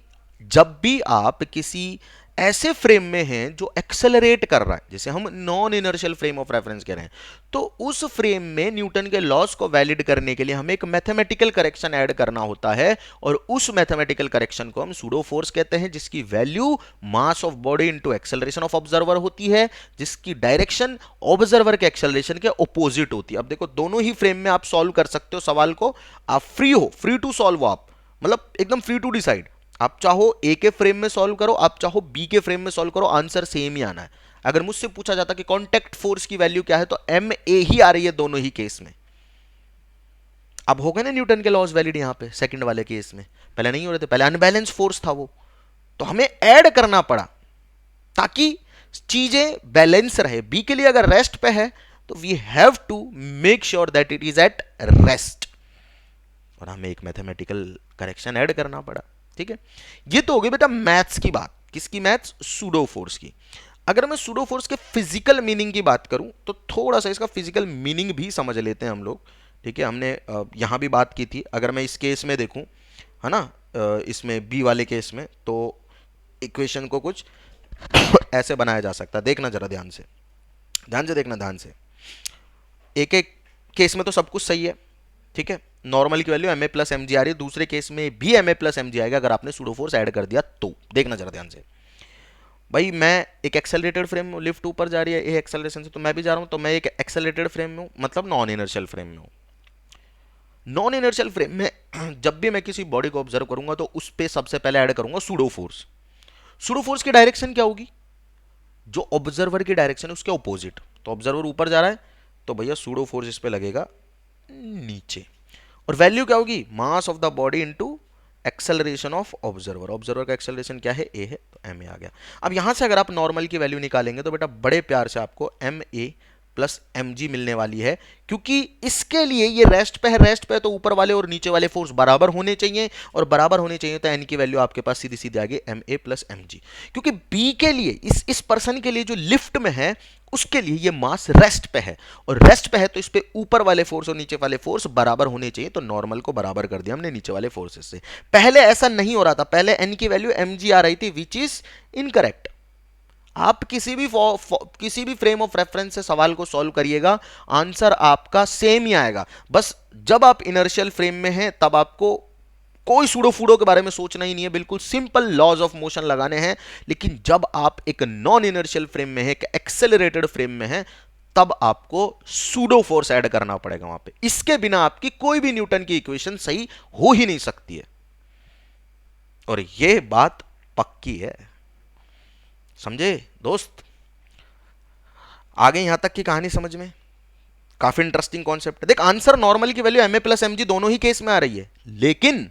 जब भी आप किसी ऐसे फ्रेम में हैं जो एक्सेलरेट कर रहा है, जैसे हम non inertial frame of reference कह रहे हैं, तो उस फ्रेम में न्यूटन के लॉस को वैलिड करने के लिए हमें एक मैथमेटिकल करेक्शन ऐड करना होता है, और उस मैथमेटिकल करेक्शन को हम सूडो फोर्स कहते हैं, जिसकी value mass of body into acceleration of observer होती है, जिसकी डायरेक्शन ऑब्जर्वर के एक्सेलरेशन के ऑपोजिट होती है। अब देखो दोनों ही फ्रेम में आप सॉल्व कर सकते हो सवाल को, आप फ्री टू सॉल्व, आप मतलब एकदम फ्री टू डिसाइड। आप चाहो ए के फ्रेम में सॉल्व करो, आप चाहो बी के फ्रेम में सॉल्व करो, आंसर सेम ही आना है। अगर मुझसे पूछा जाता कि कांटेक्ट फोर्स की वैल्यू क्या है, तो एम ए ही आ रही है दोनों ही केस में। अब हो गए ना न्यूटन के लॉस वैलिड यहां पे सेकंड वाले केस में, पहले नहीं हो रहे थे, पहले अनबैलेंस फोर्स था वो, तो हमें ऐड करना पड़ा ताकि चीजें बैलेंस रहे। बी के लिए अगर रेस्ट पे है तो we have to make sure that it is at rest, और हमें एक मैथमेटिकल करेक्शन ऐड करना पड़ा। ठीक है, ये तो हो गई बेटा मैथ्स की बात। किसकी मैथ्स? सूडो फोर्स की। अगर मैं सूडो फोर्स के फिजिकल मीनिंग की बात करूं तो थोड़ा सा इसका फिजिकल मीनिंग भी समझ लेते हैं हम लोग। ठीक है, हमने यहां भी बात की थी। अगर मैं इस केस में देखूं, है ना, इसमें बी वाले केस में, तो इक्वेशन को कुछ ऐसे बनाया जा सकता है। देखना जरा ध्यान से, ध्यान से देखना, ध्यान से। एक एक केस में तो सब कुछ सही है, ठीक है, नॉर्मल की value M A plus M G आ रही है, दूसरे केस में भी एम ए प्लस एम जी आएगा अगर आपने सूडो फोर्स ऐड कर दिया तो। देखना जरा ध्यान से भाई, मैं एक एक्सेलरेटेड फ्रेम में, लिफ्ट ऊपर जा रही है ए एक्सेलरेशन से, तो मैं भी जा रहा हूं, तो मैं एक एक्सेलरेटेड फ्रेम में हूं, मतलब नॉन इनर्शियल फ्रेम में हूं। नॉन इनर्शियल फ्रेम में जब भी मैं किसी बॉडी को ऑब्जर्व करूंगा तो उस पर सबसे पहले ऐड करूंगा सूडो फोर्स। सूडो फोर्स की डायरेक्शन क्या होगी? जो ऑब्जर्वर की डायरेक्शन है उसके ऑपोजिट। तो ऑब्जर्वर ऊपर जा रहा है तो भैया सूडो फोर्स इस पे लगेगा नीचे, और वैल्यू क्या होगी? Mass of the body into acceleration of observer. Observer का एक्सेलरेशन क्या है? ए है, तो एम ए आ गया। अब यहां से अगर आप नॉर्मल की वैल्यू निकालेंगे तो बेटा बड़े प्यार से आपको एम ए प्लस एम जी मिलने वाली है, क्योंकि इसके लिए ये रेस्ट पे है, रेस्ट पे है तो ऊपर वाले और नीचे वाले फोर्स बराबर होने चाहिए, और बराबर होने चाहिए तो एन की वैल्यू आपके पास सीधी सीधी आ गई एम ए प्लस एम जी। क्योंकि बी के लिए, इस पर्सन के लिए जो लिफ्ट में है, उसके लिए ये मास रेस्ट पे है, और रेस्ट पे है तो इस पे ऊपर वाले फोर्स और नीचे वाले फोर्स बराबर होने चाहिए, तो नॉर्मल को बराबर कर दिया हमने नीचे वाले फोर्सेस से। पहले ऐसा नहीं हो रहा था, पहले एन की वैल्यू एम जी आ रही थी, विच इज इनकरेक्ट। आप किसी भी फ्रेम ऑफ रेफरेंस से सवाल को सॉल्व करिएगा, आंसर आपका सेम ही आएगा। बस जब आप इनर्शियल फ्रेम में हैं तब आपको कोई सूडो फूडो के बारे में सोचना ही नहीं है, बिल्कुल सिंपल लॉज ऑफ मोशन लगाने हैं। लेकिन जब आप एक नॉन इनर्शियल फ्रेम में है, एक एक्सेलरेटेड फ्रेम में है, तब आपको सूडो फोर्स ऐड करना पड़ेगा वहां पे। इसके बिना आपकी कोई भी न्यूटन की इक्वेशन सही हो ही नहीं सकती है, और यह बात पक्की है। समझे दोस्त? आगे यहां तक की कहानी समझ में? काफी इंटरेस्टिंग कॉन्सेप्ट है। देख, आंसर नॉर्मल की value M A plus M g दोनों ही केस में आ रही है, लेकिन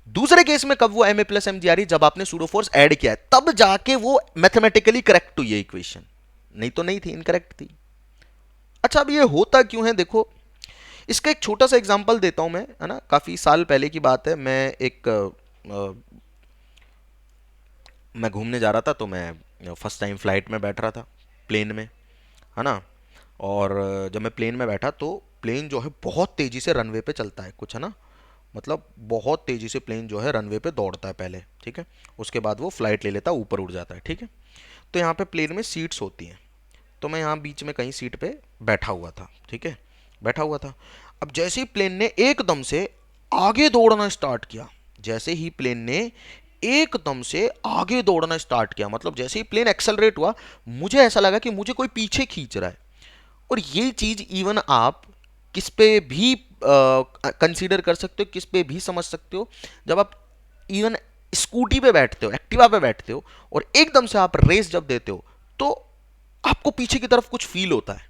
दूसरे केस में कब वो एम ए प्लस एम जी आ रही? जब आपने सूडो फोर्स ऐड किया है, तब जाके वो मैथमेटिकली करेक्ट हुई है इक्वेशन, नहीं तो नहीं थी, इनकरेक्ट थी। अच्छा, अब ये होता क्यों है? देखो, इसका एक छोटा सा एग्जांपल देता हूं मैं, है ना। काफी साल पहले की बात है, मैं घूमने जा रहा था, तो मैं फर्स्ट टाइम फ्लाइट में बैठ रहा था, प्लेन में, है ना। और जब मैं प्लेन में बैठा तो प्लेन जो है बहुत तेज़ी से रनवे पे चलता है कुछ, है ना, मतलब बहुत तेज़ी से प्लेन जो है रनवे पे दौड़ता है पहले, ठीक है, उसके बाद वो फ्लाइट ले लेता है, ऊपर उड़ जाता है, ठीक है। तो यहाँ पे प्लेन में सीट्स होती हैं, तो मैं यहाँ बीच में कहीं सीट पे बैठा हुआ था, ठीक है, बैठा हुआ था। अब जैसे ही प्लेन ने एकदम से आगे दौड़ना स्टार्ट किया, जैसे ही प्लेन ने एकदम से आगे दौड़ना स्टार्ट किया, मतलब जैसे ही प्लेन एक्सेलरेट हुआ, मुझे ऐसा लगा कि मुझे कोई पीछे खींच रहा है। और ये चीज इवन आप किस पे भी कंसीडर कर सकते हो, किस पे भी समझ सकते हो। जब आप इवन स्कूटी पे बैठते हो, एक्टिवा पे बैठते हो, और एकदम से आप रेस जब देते हो, तो आपको पीछे की तरफ कुछ फील होता है,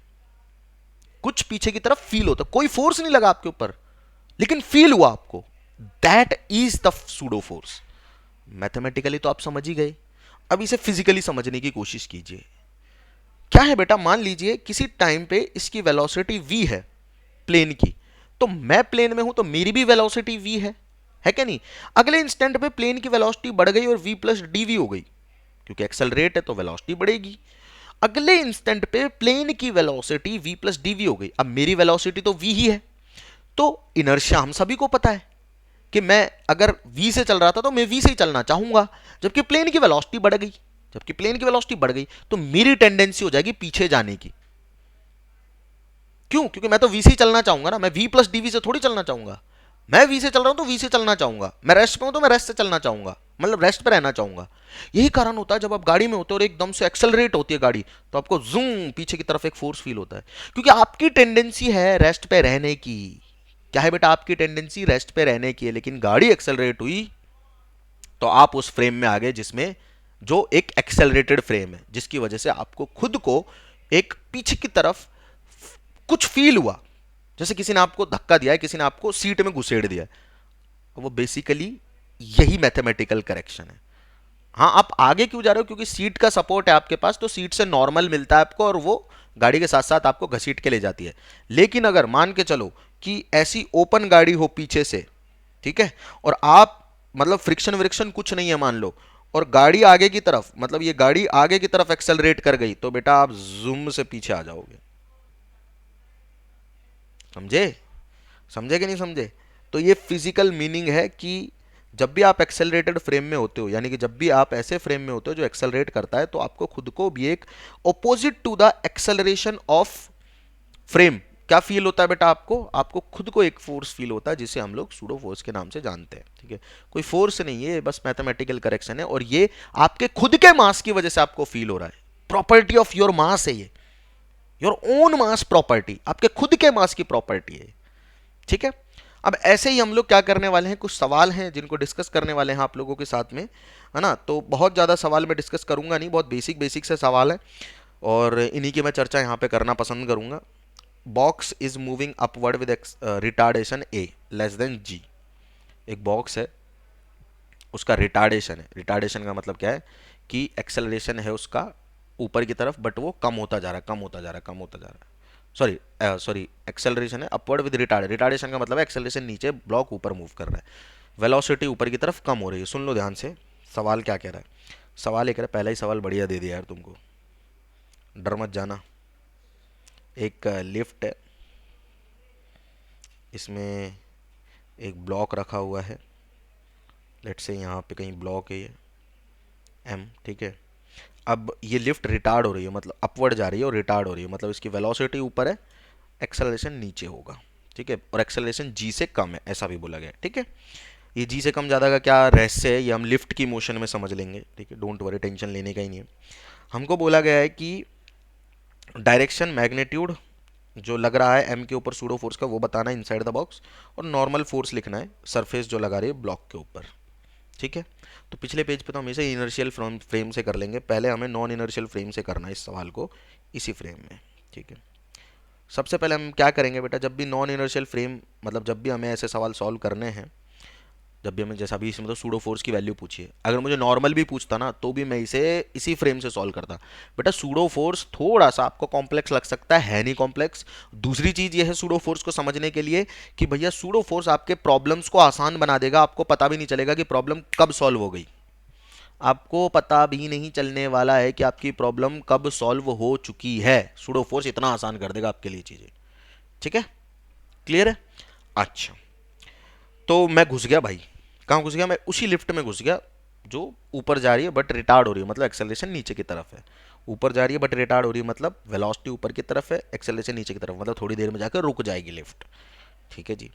कुछ पीछे की तरफ फील होता है, कोई फोर्स नहीं लगा आपके ऊपर, लेकिन फील हुआ आपको। That is the pseudo force. Mathematically तो आप समझ ही गए, अब इसे फिजिकली समझने की कोशिश कीजिए। क्या है बेटा, मान लीजिए किसी टाइम पे इसकी वेलोसिटी v है प्लेन की, तो मैं प्लेन में हूं तो मेरी भी वेलोसिटी v है क्या नहीं? अगले इंस्टेंट पे प्लेन की वेलोसिटी बढ़ गई और v प्लस dv हो गई, क्योंकि एक्सेलरेट है तो वेलोसिटी बढ़ेगी। अगले इंस्टेंट पे प्लेन की वेलोसिटी v प्लस dv हो गई, अब मेरी वेलोसिटी तो v ही है, तो इनर्शिया हम सभी को पता है कि मैं अगर v से चल रहा था तो मैं v से ही चलना चाहूंगा, जबकि प्लेन की वेलोसिटी बढ़ गई, तो मेरी टेंडेंसी हो जाएगी पीछे जाने की। क्यों? क्योंकि मैं तो v से ही चलना चाहूंगा ना, मैं v प्लस dv से थोड़ी चलना चाहूंगा। मैं v से चल रहा हूं तो v से चलना चाहूंगा, मैं रेस्ट पे हूं तो मैं रेस्ट से चलना चाहूंगा, मतलब रेस्ट पे रहना चाहूंगा। यही कारण होता है जब आप गाड़ी में होते हो और एकदम से एक्सेलरेट होती है गाड़ी, तो आपको जूम पीछे की तरफ एक फोर्स फील होता है, क्योंकि आपकी टेंडेंसी है रेस्ट पे रहने की। क्या है बेटा? आपकी टेंडेंसी रेस्ट पे रहने की है, लेकिन गाड़ी एक्सेलरेट हुई तो आप उस फ्रेम में आ गए जिसमें जो एक एक्सेलरेटेड फ्रेम है, जिसकी वजह से आपको खुद को एक पीछे की तरफ कुछ फील हुआ, जैसे किसी ने आपको धक्का दिया है, किसी ने आपको सीट में घुसेड़ दिया है। वो बेसिकली यही मैथमेटिकल करेक्शन है। हाँ, आप आगे क्यों जा रहे हो? क्योंकि सीट का सपोर्ट है आपके पास, तो सीट से नॉर्मल मिलता है आपको और वो गाड़ी के साथ साथ आपको घसीट के ले जाती है। लेकिन अगर मान के चलो कि ऐसी ओपन गाड़ी हो पीछे से, ठीक है, और आप मतलब फ्रिक्शन व्रिक्शन कुछ नहीं है मान लो, और गाड़ी आगे की तरफ, मतलब ये गाड़ी आगे की तरफ एक्सेलरेट कर गई, तो बेटा आप जूम से पीछे आ जाओगे। समझे? समझे कि नहीं समझे? तो ये फिजिकल मीनिंग है कि जब भी आप एक्सेलरेटेड फ्रेम में होते हो, यानी कि जब भी आप ऐसे फ्रेम में होते हो जो एक्सेलरेट करता है, तो आपको खुद को भी एक opposite to the acceleration of frame क्या फील होता है बेटा? आपको आपको खुद को एक फोर्स फील होता है, जिसे हम लोग सूडो फोर्स के नाम से जानते हैं। ठीक है, कोई फोर्स नहीं है, बस मैथमेटिकल करेक्शन है, और ये आपके खुद के मास की वजह से आपको फील हो रहा है। प्रॉपर्टी ऑफ योर मास है ये, योर ओन मास प्रॉपर्टी, आपके खुद के मास की प्रॉपर्टी है। ठीक है, अब ऐसे ही हम लोग क्या करने वाले हैं, कुछ सवाल हैं जिनको डिस्कस करने वाले हैं आप लोगों के साथ में, है ना? तो बहुत ज़्यादा सवाल मैं डिस्कस करूंगा नहीं, बहुत बेसिक बेसिक से सवाल है और इन्हीं की मैं चर्चा यहाँ पे करना पसंद करूंगा। Box is moving upward with retardation a less than g. एक बॉक्स है, उसका रिटार्डेशन है। रिटार्डेशन का मतलब क्या है कि एक्सेलरेशन है उसका ऊपर की तरफ, बट वो कम होता जा रहा है, कम होता जा रहा है, कम होता जा रहा है। सॉरी एक्सेलरेशन है अपवर्ड विद रिटार्ड। रिटार्डेशन का मतलब है एक्सेलरेशन नीचे, ब्लॉक ऊपर मूव कर रहा है, वेलोसिटी ऊपर की तरफ कम हो रही है। सुन लो ध्यान से, सवाल क्या कह रहा है। सवाल ये कह रहा है, पहला ही सवाल बढ़िया दे दिया यार तुमको, डर मत जाना। एक लिफ्ट है, इसमें एक ब्लॉक रखा हुआ है, लेट से यहाँ पे कहीं ब्लॉक है ये एम, ठीक है। अब ये लिफ्ट रिटार्ड हो रही है, मतलब अपवर्ड जा रही है और रिटार्ड हो रही है, मतलब इसकी वेलोसिटी ऊपर है, एक्सेलरेशन नीचे होगा। ठीक है, और एक्सेलरेशन जी से कम है, ऐसा भी बोला गया है। ठीक है, ये जी से कम ज़्यादा का क्या रहस्य है, ये हम लिफ्ट की मोशन में समझ लेंगे। ठीक है, डोंट वरी, टेंशन लेने का ही नहीं है। हमको बोला गया है कि डायरेक्शन मैग्नीट्यूड जो लग रहा है एम के ऊपर सूडो फोर्स का, वो बताना है इनसाइड द बॉक्स, और नॉर्मल फोर्स लिखना है सरफेस जो लगा रही है ब्लॉक के ऊपर। ठीक है, तो पिछले पेज पे तो हमेशा इनर्शियल फ्रेम से कर लेंगे, पहले हमें नॉन इनर्शियल फ्रेम से करना है इस सवाल को, इसी फ्रेम में। ठीक है, सबसे पहले हम क्या करेंगे बेटा, जब भी नॉन इनर्शियल फ्रेम, मतलब जब भी हमें ऐसे सवाल सॉल्व करने हैं, जब भी हमें, जैसा अभी इसमें तो सूडो फोर्स की वैल्यू पूछी है, अगर मुझे नॉर्मल भी पूछता ना तो भी मैं इसे इसी फ्रेम से सॉल्व करता। बेटा सूडो फोर्स थोड़ा सा आपको कॉम्प्लेक्स लग सकता है नहीं कॉम्प्लेक्स। दूसरी चीज ये है सूडो फोर्स को समझने के लिए कि भैया सूडो फोर्स आपके प्रॉब्लम्स को आसान बना देगा, आपको पता भी नहीं चलेगा कि प्रॉब्लम कब सॉल्व हो गई, आपको पता भी नहीं चलने वाला है कि आपकी प्रॉब्लम कब सॉल्व हो चुकी है। सूडो फोर्स इतना आसान कर देगा आपके लिए चीजें। ठीक है, क्लियर है? अच्छा, तो मैं घुस गया भाई, कहाँ घुस गया? मैं उसी लिफ्ट में घुस गया जो ऊपर जा रही है बट रिटार्ड हो रही है, मतलब एक्सेलरेशन नीचे की तरफ है। ऊपर जा रही है बट रिटार्ड हो रही है, मतलब वेलोसिटी ऊपर की तरफ है, एक्सेलरेशन नीचे की तरफ, मतलब थोड़ी देर में जाकर रुक जाएगी लिफ्ट। ठीक है जी,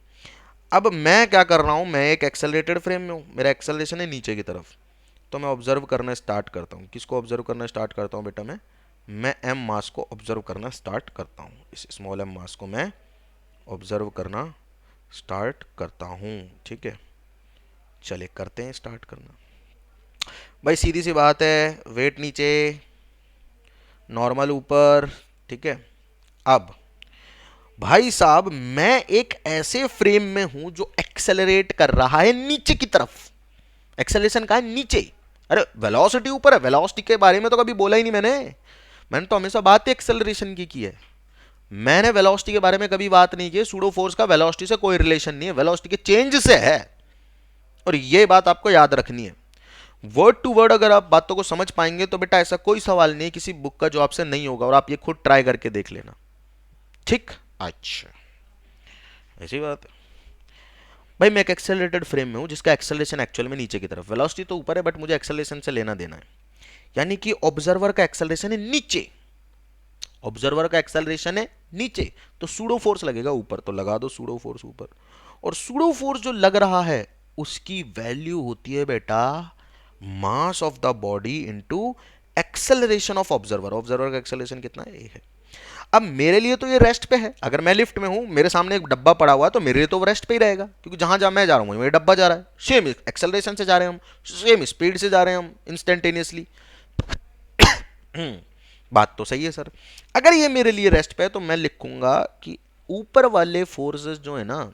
अब मैं क्या कर रहा हूँ, मैं एक एक्सेलरेटेड फ्रेम में हूँ, मेरा एक्सेलरेशन है नीचे की तरफ, तो मैं ऑब्जर्व करना स्टार्ट करता हूँ। किसको ऑब्जर्व करना स्टार्ट करता हूँ बेटा? मैं एम मास को ऑब्जर्व करना स्टार्ट करता हूँ, इस स्मॉल एम मास को मैं ऑब्जर्व करना स्टार्ट करता हूँ। ठीक है, चले करते हैं स्टार्ट करना। भाई सीधी सी बात है, वेट नीचे, नॉर्मल ऊपर। ठीक है, अब भाई साहब मैं एक ऐसे फ्रेम में हूं जो एक्सेलरेट कर रहा है नीचे की तरफ। एक्सेलरेशन का है नीचे, अरे वेलोसिटी ऊपर है, वेलोसिटी के बारे में तो कभी बोला ही नहीं मैंने। मैंने तो हमेशा बात ही एक्सेलरेशन की है। मैंने वेलोसिटी के बारे में कभी बात नहीं की। सूडो फोर्स का वेलोसिटी से कोई रिलेशन नहीं है, वेलोसिटी के चेंज से है, और ये बात आपको याद रखनी है। वर्ड टू वर्ड अगर आप बातों को समझ पाएंगे तो बेटा ऐसा कोई सवाल नहीं है किसी बुक का जो आपसे नहीं होगा, और आप ये खुद ट्राई करके देख लेना। ठीक, अच्छा, ऐसी बात है भाई। मैं एक एक्सेलरेटेड फ्रेम में हूं जिसका एक्सेलरेशन एक्चुअल में नीचे की तरफ, वेलोसिटी तो ऊपर है बट मुझे एक्सेलरेशन से लेना देना है, यानी कि ऑब्जर्वर का एक्सेलरेशन है नीचे, ऑब्जर्वर का एक्सेलरेशन है नीचे, तो सूडो फोर्स लगेगा ऊपर, तो लगा दो सूडो फोर्स ऊपर। और सूडो फोर्स जो लग रहा है उसकी वैल्यू होती है बेटा mass of the body into acceleration of observer. Observer का एक्सेलरेशन कितना है? ये है। अब मेरे लिए तो ये रेस्ट पे है, अगर मैं लिफ्ट में हूं, मेरे सामने एक डब्बा पड़ा हुआ है, तो मेरे लिए तो वो रेस्ट पे ही रहेगा, क्योंकि जहां जहां मैं जा रहा हूं मेरा डब्बा जा रहा है, सेम एक्सेलरेशन से जा रहे हैं हम, सेम स्पीड से जा रहे हैं हम इंस्टेंटेनियसली। बात तो सही है सर। अगर ये मेरे लिए रेस्ट पे है तो मैं लिखूंगा कि ऊपर वाले फोर्सेस जो है ना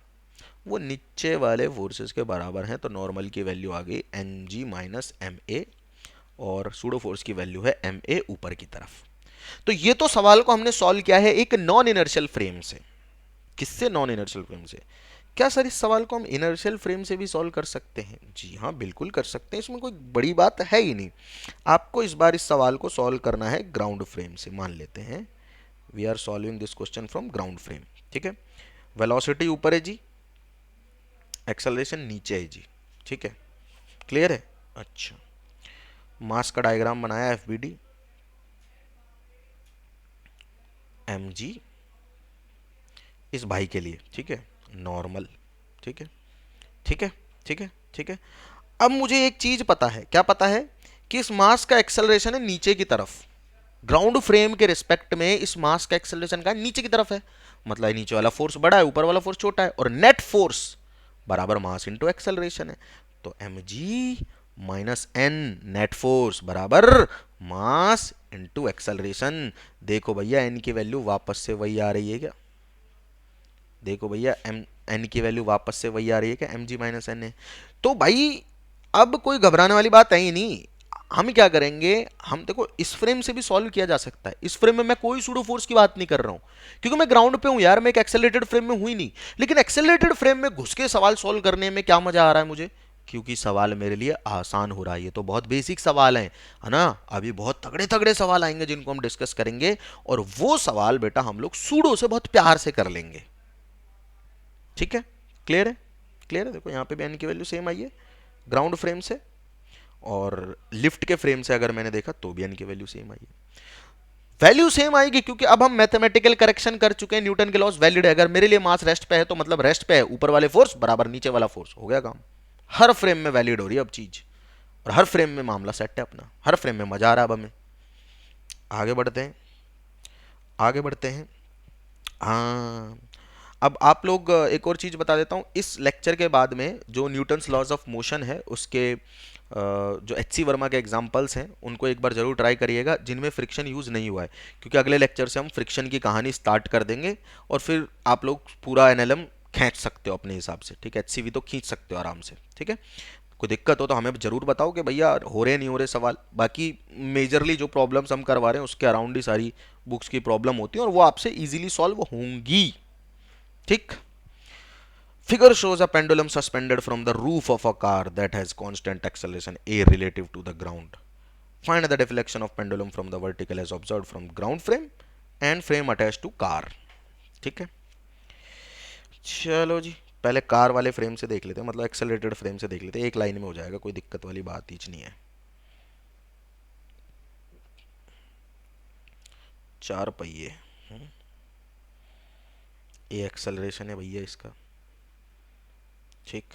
वो नीचे वाले फोर्सेस के बराबर हैं, तो नॉर्मल की वैल्यू आ गई m g minus m a, और सूडो फोर्स की वैल्यू है एम ए ऊपर की तरफ। तो ये तो सवाल को हमने सॉल्व किया है एक नॉन इनर्शियल फ्रेम से। किससे? नॉन इनर्शियल फ्रेम से। क्या सर इस सवाल को हम इनर्शियल फ्रेम से भी सॉल्व कर सकते हैं? जी हाँ, बिल्कुल कर सकते हैं, इसमें कोई बड़ी बात है ही नहीं। आपको इस बार इस सवाल को सॉल्व करना है ग्राउंड फ्रेम से। मान लेते हैं we are solving this question from ground frame. ठीक है, वेलोसिटी ऊपर है जी, एक्सेलरेशन नीचे है जी। ठीक है, क्लियर है? अच्छा, मास का डायग्राम बनाया F B D m g इस भाई के लिए। ठीक है, नॉर्मल। ठीक है, ठीक है, ठीक है, ठीक है। अब मुझे एक चीज पता है, क्या पता है? कि इस मास का एक्सेलरेशन है नीचे की तरफ, ग्राउंड फ्रेम के रिस्पेक्ट में इस मास का एक्सेलरेशन का नीचे की तरफ है, मतलब नीचे वाला फोर्स बड़ा है, ऊपर वाला फोर्स छोटा है, और नेट फोर्स बराबर मास इंटू एक्सेलरेशन है। तो m g minus N net force बराबर मास इंटू एक्सेलरेशन। देखो भैया एन की वैल्यू वापस से वही आ रही है क्या? देखो भैया एम एन की वैल्यू वापस से वही आ रही है क्या? एम जी माइनस एन है। तो भाई अब कोई घबराने वाली बात है ही नहीं। हम क्या करेंगे, हम देखो इस फ्रेम से भी सॉल्व किया जा सकता है। इस फ्रेम में मैं कोई सूडो फोर्स की बात नहीं कर रहा हूं, क्योंकि मैं ग्राउंड पे हूं यार, मैं एक एक्सेलरेटेड फ्रेम में हुई नहीं। लेकिन एक्सेलरेटेड फ्रेम में घुस के सवाल सॉल्व करने में क्या मजा आ रहा है मुझे? क्योंकि सवाल मेरे लिए आसान हो रहा है। ये तो बहुत बेसिक सवाल है ना? अभी बहुत तगड़े तगड़े सवाल आएंगे जिनको हम डिस्कस करेंगे, और वो सवाल बेटा हम लोग सूडो से बहुत प्यार से कर लेंगे। ठीक है, क्लियर है? क्लियर है? देखो यहाँ पे भी एन की वैल्यू सेम आई है ग्राउंड फ्रेम से, और लिफ्ट के फ्रेम से अगर मैंने देखा तो भी एन की वैल्यू सेम आई है। वैल्यू सेम आएगी क्योंकि अब हम मैथमेटिकल करेक्शन कर चुके हैं, न्यूटन के लॉस वैलिड है। अगर मेरे लिए मास रेस्ट पे है तो मतलब रेस्ट पे है ऊपर वाले फोर्स बराबर नीचे वाला फोर्स, हो गया काम। हर फ्रेम में वैलिड हो रही है अब चीज, और हर फ्रेम में मामला सेट है अपना, हर फ्रेम में मजा आ रहा है। अब हमें आगे बढ़ते हैं, आगे बढ़ते हैं। हाँ, अब आप लोग एक और चीज़ बता देता हूँ, इस लेक्चर के बाद में जो न्यूटन्स लॉज ऑफ मोशन है उसके जो एच सी वर्मा के एग्जांपल्स हैं उनको एक बार जरूर ट्राई करिएगा जिनमें फ्रिक्शन यूज़ नहीं हुआ है, क्योंकि अगले लेक्चर से हम फ्रिक्शन की कहानी स्टार्ट कर देंगे, और फिर आप लोग पूरा एनएलएम खींच सकते हो अपने हिसाब से। ठीक है, एचसीवी तो खींच सकते हो आराम से। ठीक है, कोई दिक्कत हो तो हमें जरूर बताओ कि भैया हो रहे नहीं हो रहे सवाल। बाकी मेजरली जो प्रॉब्लम्स हम करवा रहे हैं उसके अराउंड ही सारी बुक्स की प्रॉब्लम होती है, और वो आपसे इजीली सॉल्व होंगी। ठीक, figure shows a pendulum suspended from the roof of a car that has constant acceleration a relative to the ground. Find the deflection of pendulum from the vertical as observed from ground frame and frame attached to car. ठीक है, चलो जी पहले car वाले frame से देख लेते हैं, मतलब एक्सेलरेटेड फ्रेम से देख लेते हैं, एक लाइन में हो जाएगा, कोई दिक्कत वाली बात ही नहीं है। 4 पहिए, ये एक्सेलरेशन है भैया इसका। ठीक,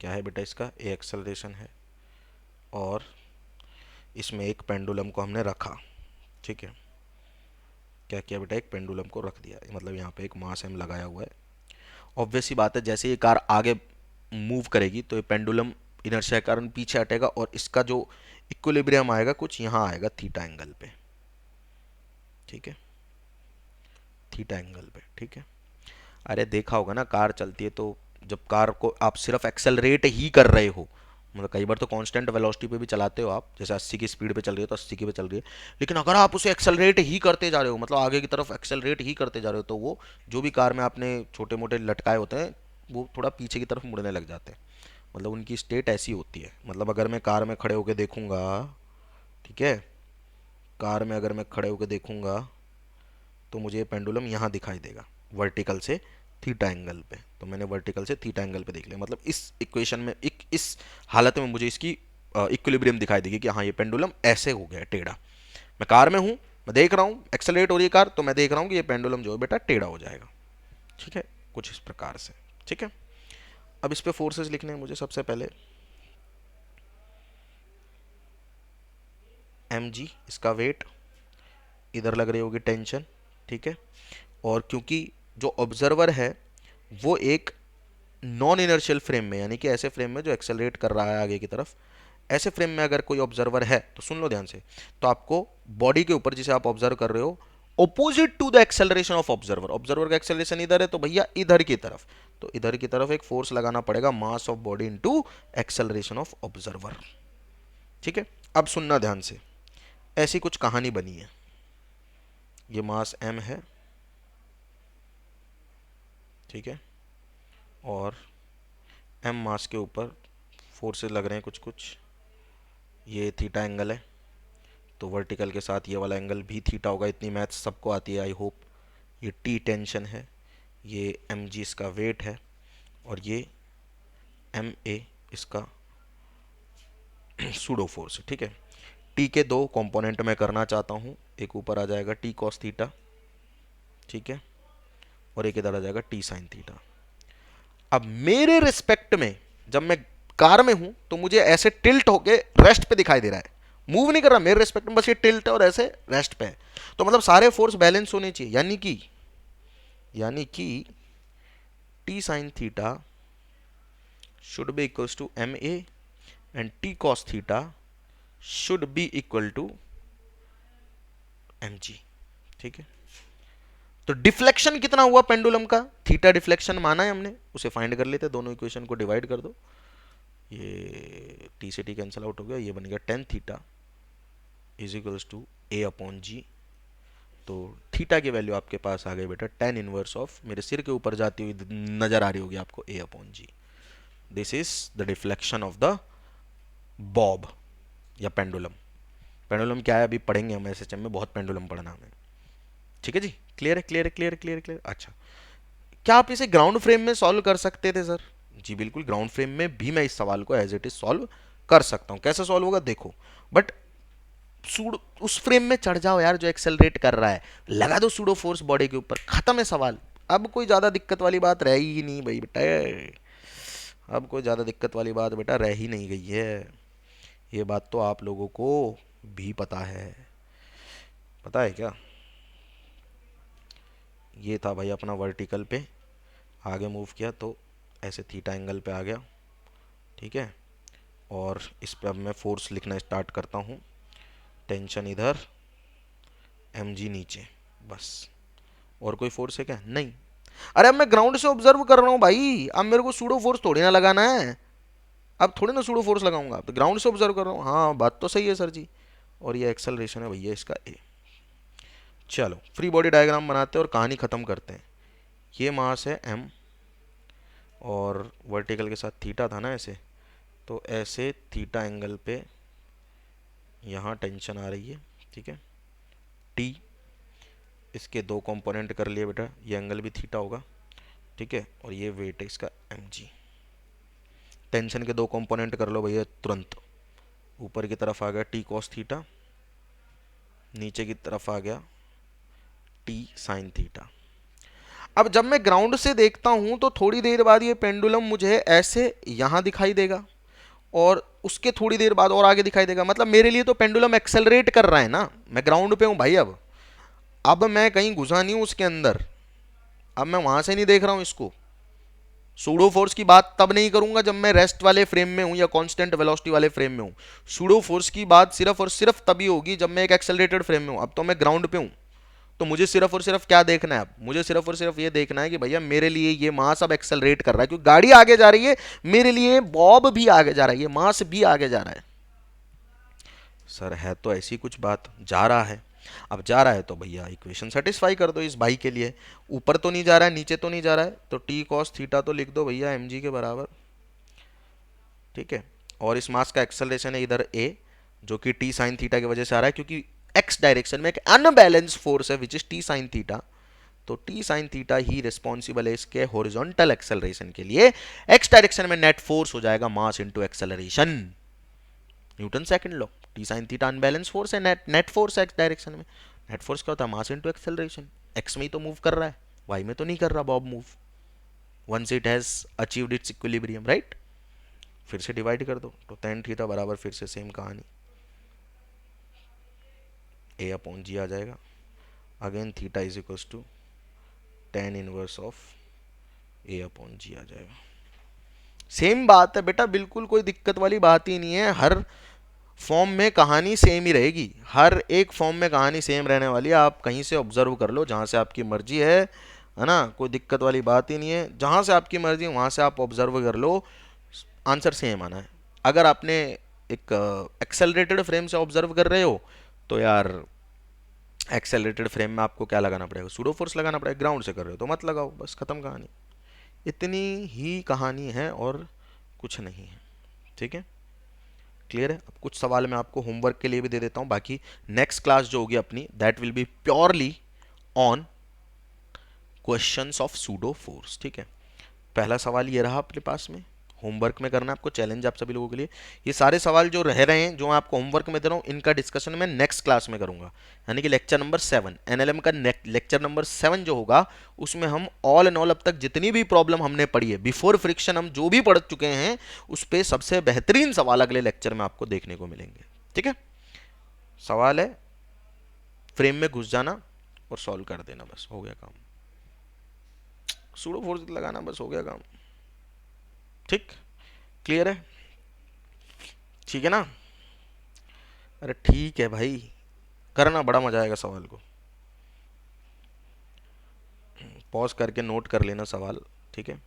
क्या है बेटा इसका? ए एक्सेलरेशन है, और इसमें एक पेंडुलम को हमने रखा। ठीक है, क्या किया बेटा? एक पेंडुलम को रख दिया, मतलब यहाँ पे एक मास एम लगाया हुआ है। ऑब्वियस सी बात है, जैसे ये कार आगे मूव करेगी तो ये पेंडुलम इनर्शिया के कारण पीछे हटेगा, और इसका जो इक्विलिब्रियम आएगा कुछ यहाँ आएगा थीटा एंगल पे। ठीक है, थीटा एंगल पे। ठीक है, अरे देखा होगा ना कार चलती है तो जब कार को आप सिर्फ एक्सेलरेट ही कर रहे हो मतलब कई बार तो कांस्टेंट वेलोसिटी पे भी चलाते हो आप, जैसे 80 की स्पीड पे चल रही है तो 80 की पे चल रही है, लेकिन अगर आप उसे एक्सेलरेट ही करते जा रहे हो, मतलब आगे की तरफ एक्सेलरेट ही करते जा रहे हो, तो वो जो भी कार में आपने छोटे मोटे लटकाए होते हैं वो थोड़ा पीछे की तरफ मुड़ने लग जाते हैं। मतलब उनकी स्टेट ऐसी होती है। मतलब अगर मैं कार में खड़े होकर देखूंगा, ठीक है, कार में अगर मैं खड़े होकर देखूंगा तो मुझे पेंडुलम यहाँ दिखाई देगा वर्टिकल से थीटा एंगल पे। तो मैंने वर्टिकल से थीटा एंगल पे देख लिया, मतलब इस इक्वेशन में इस हालत में मुझे इसकी इक्विलिब्रियम दिखाई देगी कि हाँ ये पेंडुलम ऐसे हो गया टेढ़ा। मैं कार में हूँ, मैं देख रहा हूँ एक्सेलरेट हो रही है कार, तो मैं देख रहा हूँ कि ये पेंडुलम जो है बेटा टेढ़ा हो जाएगा। ठीक है, कुछ इस प्रकार से। ठीक है, अब इस पे फोर्सेस लिखने हैं मुझे। सबसे पहले mg, इसका वेट, इधर लग रही होगी टेंशन। ठीक है, और क्योंकि जो ऑब्जर्वर है वो एक नॉन इनर्शियल फ्रेम में, यानी कि ऐसे फ्रेम में जो एक्सेलरेट कर रहा है आगे की तरफ, ऐसे फ्रेम में अगर कोई ऑब्जर्वर है तो सुन लो ध्यान से, तो आपको बॉडी के ऊपर जिसे आप ऑब्जर्व कर रहे हो, opposite to the acceleration of observer, observer का एक्सेलरेशन इधर है तो भैया इधर की तरफ, तो इधर की तरफ एक फोर्स लगाना पड़ेगा, mass of body into acceleration of observer. ठीक है, अब सुनना ध्यान से, ऐसी कुछ कहानी बनी है। ये मास m है, ठीक है, और m मास के ऊपर फोर्सेस लग रहे हैं कुछ कुछ। ये थीटा एंगल है, तो वर्टिकल के साथ ये वाला एंगल भी थीटा होगा, इतनी मैथ सबको आती है आई होप। ये टी टेंशन है, ये mg इसका वेट है, और ये ma इसका सूडो फोर्स है। ठीक है, टी के दो कंपोनेंट मैं करना चाहता हूँ, एक ऊपर आ जाएगा टी कॉस थीटा, ठीक है, और एक इधर आ जाएगा टी साइन थीटा। अब मेरे रिस्पेक्ट में जब मैं कार में हूं तो मुझे ऐसे टिल्ट होके रेस्ट पे दिखाई दे रहा है, मूव नहीं कर रहा मेरे रिस्पेक्ट में, बस ये टिल्ट है और ऐसे रेस्ट पे है। तो मतलब सारे फोर्स बैलेंस होने चाहिए, यानी कि T sine theta should be equals to m a and T cos theta should be equal to m g. ठीक है, तो डिफ्लेक्शन कितना हुआ पेंडुलम का, थीटा डिफ्लेक्शन माना है हमने, उसे फाइंड कर लेते, दोनों इक्वेशन को डिवाइड कर दो, ये टी से टी कैंसिल आउट हो गया, ये बन गया tan theta is equals to a upon g. तो थीटा की वैल्यू आपके पास आ गई बेटा टेन इनवर्स ऑफ, मेरे सिर के ऊपर जाती हुई नजर आ रही होगी आपको, a upon g. This is the deflection of the bob या पेंडुलम। पेंडुलम क्या है अभी पढ़ेंगे हम एसएचएम में, बहुत पेंडुलम पढ़ना हमें। ठीक है जी, क्लियर है, क्लियर है, क्लियर है, क्लियर है, क्लियर। अच्छा, क्या आप इसे ग्राउंड फ्रेम में सॉल्व कर सकते थे सर? जी बिल्कुल, ग्राउंड फ्रेम में भी मैं इस सवाल को एज इट इज सॉल्व कर सकता हूं। कैसे सॉल्व होगा देखो, बट सूडो उस फ्रेम में चढ़ जाओ यार जो एक्सेलरेट कर रहा है, लगा दो सूडो फोर्स बॉडी के ऊपर, खत्म है सवाल। अब कोई ज्यादा दिक्कत वाली बात रह ही नहीं भाई बेटा, अब कोई ज्यादा दिक्कत वाली बात बेटा रह ही नहीं गई है। ये बात तो आप लोगों को भी पता है, पता है क्या? ये था भाई अपना वर्टिकल पे, आगे मूव किया तो ऐसे थीटा एंगल पे आ गया। ठीक है, और इस पे अब मैं फोर्स लिखना स्टार्ट करता हूँ, टेंशन इधर, mg नीचे, बस। और कोई फोर्स है क्या? नहीं। अरे अब मैं ग्राउंड से ऑब्जर्व कर रहा हूँ भाई, अब मेरे को सूडो फोर्स थोड़ी ना लगाना है, अब थोड़ी ना सूडो फोर्स लगाऊंगा, तो ग्राउंड से ऑब्जर्व कर रहा हूँ। हाँ बात तो सही है सर जी, और ये एक्सेलरेशन है भैया इसका ए। चलो फ्री बॉडी डायग्राम बनाते हैं और कहानी खत्म करते हैं। ये मास है m, और वर्टिकल के साथ थीटा था ना ऐसे, तो ऐसे थीटा एंगल पे यहाँ टेंशन आ रही है। ठीक है, टी, इसके दो कंपोनेंट कर लिए बेटा, ये एंगल भी थीटा होगा। ठीक है, और ये वेट है इसका mg। टेंशन के दो कंपोनेंट कर लो भैया तुरंत, ऊपर की तरफ आ गया टी कॉस थीटा, नीचे की तरफ आ गया टी साइन थीटा। अब जब मैं ग्राउंड से देखता हूं तो थोड़ी देर बाद ये पेंडुलम मुझे ऐसे यहां दिखाई देगा, और उसके थोड़ी देर बाद और आगे दिखाई देगा। मतलब मेरे लिए तो पेंडुलम एक्सेलरेट कर रहा है ना, मैं ग्राउंड पे हूं भाई। अब मैं कहीं घुसा नहीं हूं उसके अंदर, अब मैं वहां से नहीं देख रहा हूं इसको। सूडो फोर्स की बात तब नहीं करूंगा जब मैं रेस्ट वाले फ्रेम में हूं या कांस्टेंट वेलोसिटी वाले फ्रेम में हूं। सूडो फोर्स की बात सिर्फ और सिर्फ तभी होगी जब मैं एक एक्सेलरेटेड फ्रेम में हूं। अब तो मैं ग्राउंड पे हूं, तो मुझे सिर्फ और सिर्फ क्या देखना है, अब मुझे सिर्फ और सिर्फ ये देखना है कि भैया मेरे लिए ये मास अब एक्सेलरेट कर रहा है, क्योंकि गाड़ी आगे जा रही है, मेरे लिए बॉब भी आगे जा रहा है, ये मास भी आगे जा रहा है। सर है तो ऐसी कुछ बात, जा रहा है, अब जा रहा है तो भैया इक्वेशन सेटिस्फाई कर दो इस भाई के लिए। ऊपर तो नहीं जा रहा है, नीचे तो नहीं जा रहा है, तो टी कॉस थीटा तो लिख दो भैया एम जी के बराबर, ठीक है। और इस मास का एक्सेलरेशन है इधर ए, जो कि टी साइन थीटा की वजह से आ रहा है, क्योंकि एक्स डायरेक्शन में एक अनबैलेंस फोर्स है which is T sine theta, तो टी साइन थीटा ही रिस्पॉन्सिबल है इसके हॉरिजॉन्टल एक्सेलरेशन के लिए। एक्स डायरेक्शन में नेट फोर्स हो जाएगा mass into acceleration, Newton second law. T sine theta unbalance force है, नेट फोर्स है एक्स डायरेक्शन में। नेट फोर्स क्या होता है, मास इनटू एक्सेलरेशन। एक्स में ही तो मूव कर रहा है, वाई में तो नहीं कर रहा bob move, once it has achieved its equilibrium, right. फिर से डिवाइड कर दो, तो tan थीटा बराबर फिर से सेम कहानी, ए अपॉन जी आ जाएगा। Again theta is equals to tan inverse of a upon g आ जाएगा। सेम बात है बेटा, बिल्कुल कोई दिक्कत वाली बात ही नहीं है। हर फॉर्म में कहानी सेम ही रहेगी, हर एक फॉर्म में कहानी सेम रहने वाली है। आप कहीं से ऑब्जर्व कर लो जहाँ से आपकी मर्जी है ना, कोई दिक्कत वाली बात ही नहीं है। जहाँ से आपकी मर्जी है वहाँ से आप ऑब्जर्व कर लो, आंसर सेम आना है। अगर आपने एक एक्सेलरेटेड फ्रेम से ऑब्जर्व कर रहे हो तो यार एक्सेलरेटेड फ्रेम में आपको क्या लगाना पड़ेगा, सूडो फोर्स लगाना पड़ेगा। ग्राउंड से कर रहे हो तो मत लगाओ, बस खत्म कहानी। इतनी ही कहानी है और कुछ नहीं है, ठीक है, क्लियर है। अब कुछ सवाल मैं आपको होमवर्क के लिए भी दे देता हूं, बाकी नेक्स्ट क्लास जो होगी अपनी that will be purely on questions of pseudo force, ठीक है। पहला सवाल ये रहा अपने पास में, होमवर्क में करना है आपको, चैलेंज आप सभी लोगों के लिए। ये सारे सवाल जो रह रहे हैं जो मैं आपको होमवर्क में दे रहा हूँ, इनका डिस्कशन मैं नेक्स्ट क्लास में करूंगा, यानी कि लेक्चर नंबर 7 एनएलएम का लेक्चर नंबर 7 जो होगा उसमें हम ऑल एंड ऑल अब तक जितनी भी प्रॉब्लम हमने पढ़ी है बिफोर फ्रिक्शन, हम जो भी पढ़ चुके हैं उस पर सबसे बेहतरीन सवाल अगले लेक्चर में आपको देखने को मिलेंगे, ठीक है। सवाल है फ्रेम में घुस जाना और सॉल्व कर देना, बस हो गया काम। सूडो फोर्स लगाना, बस हो गया काम, ठीक, क्लियर है, ठीक है ना। अरे ठीक है भाई, करना, बड़ा मजा आएगा सवाल को। पॉज करके नोट कर लेना सवाल, ठीक है।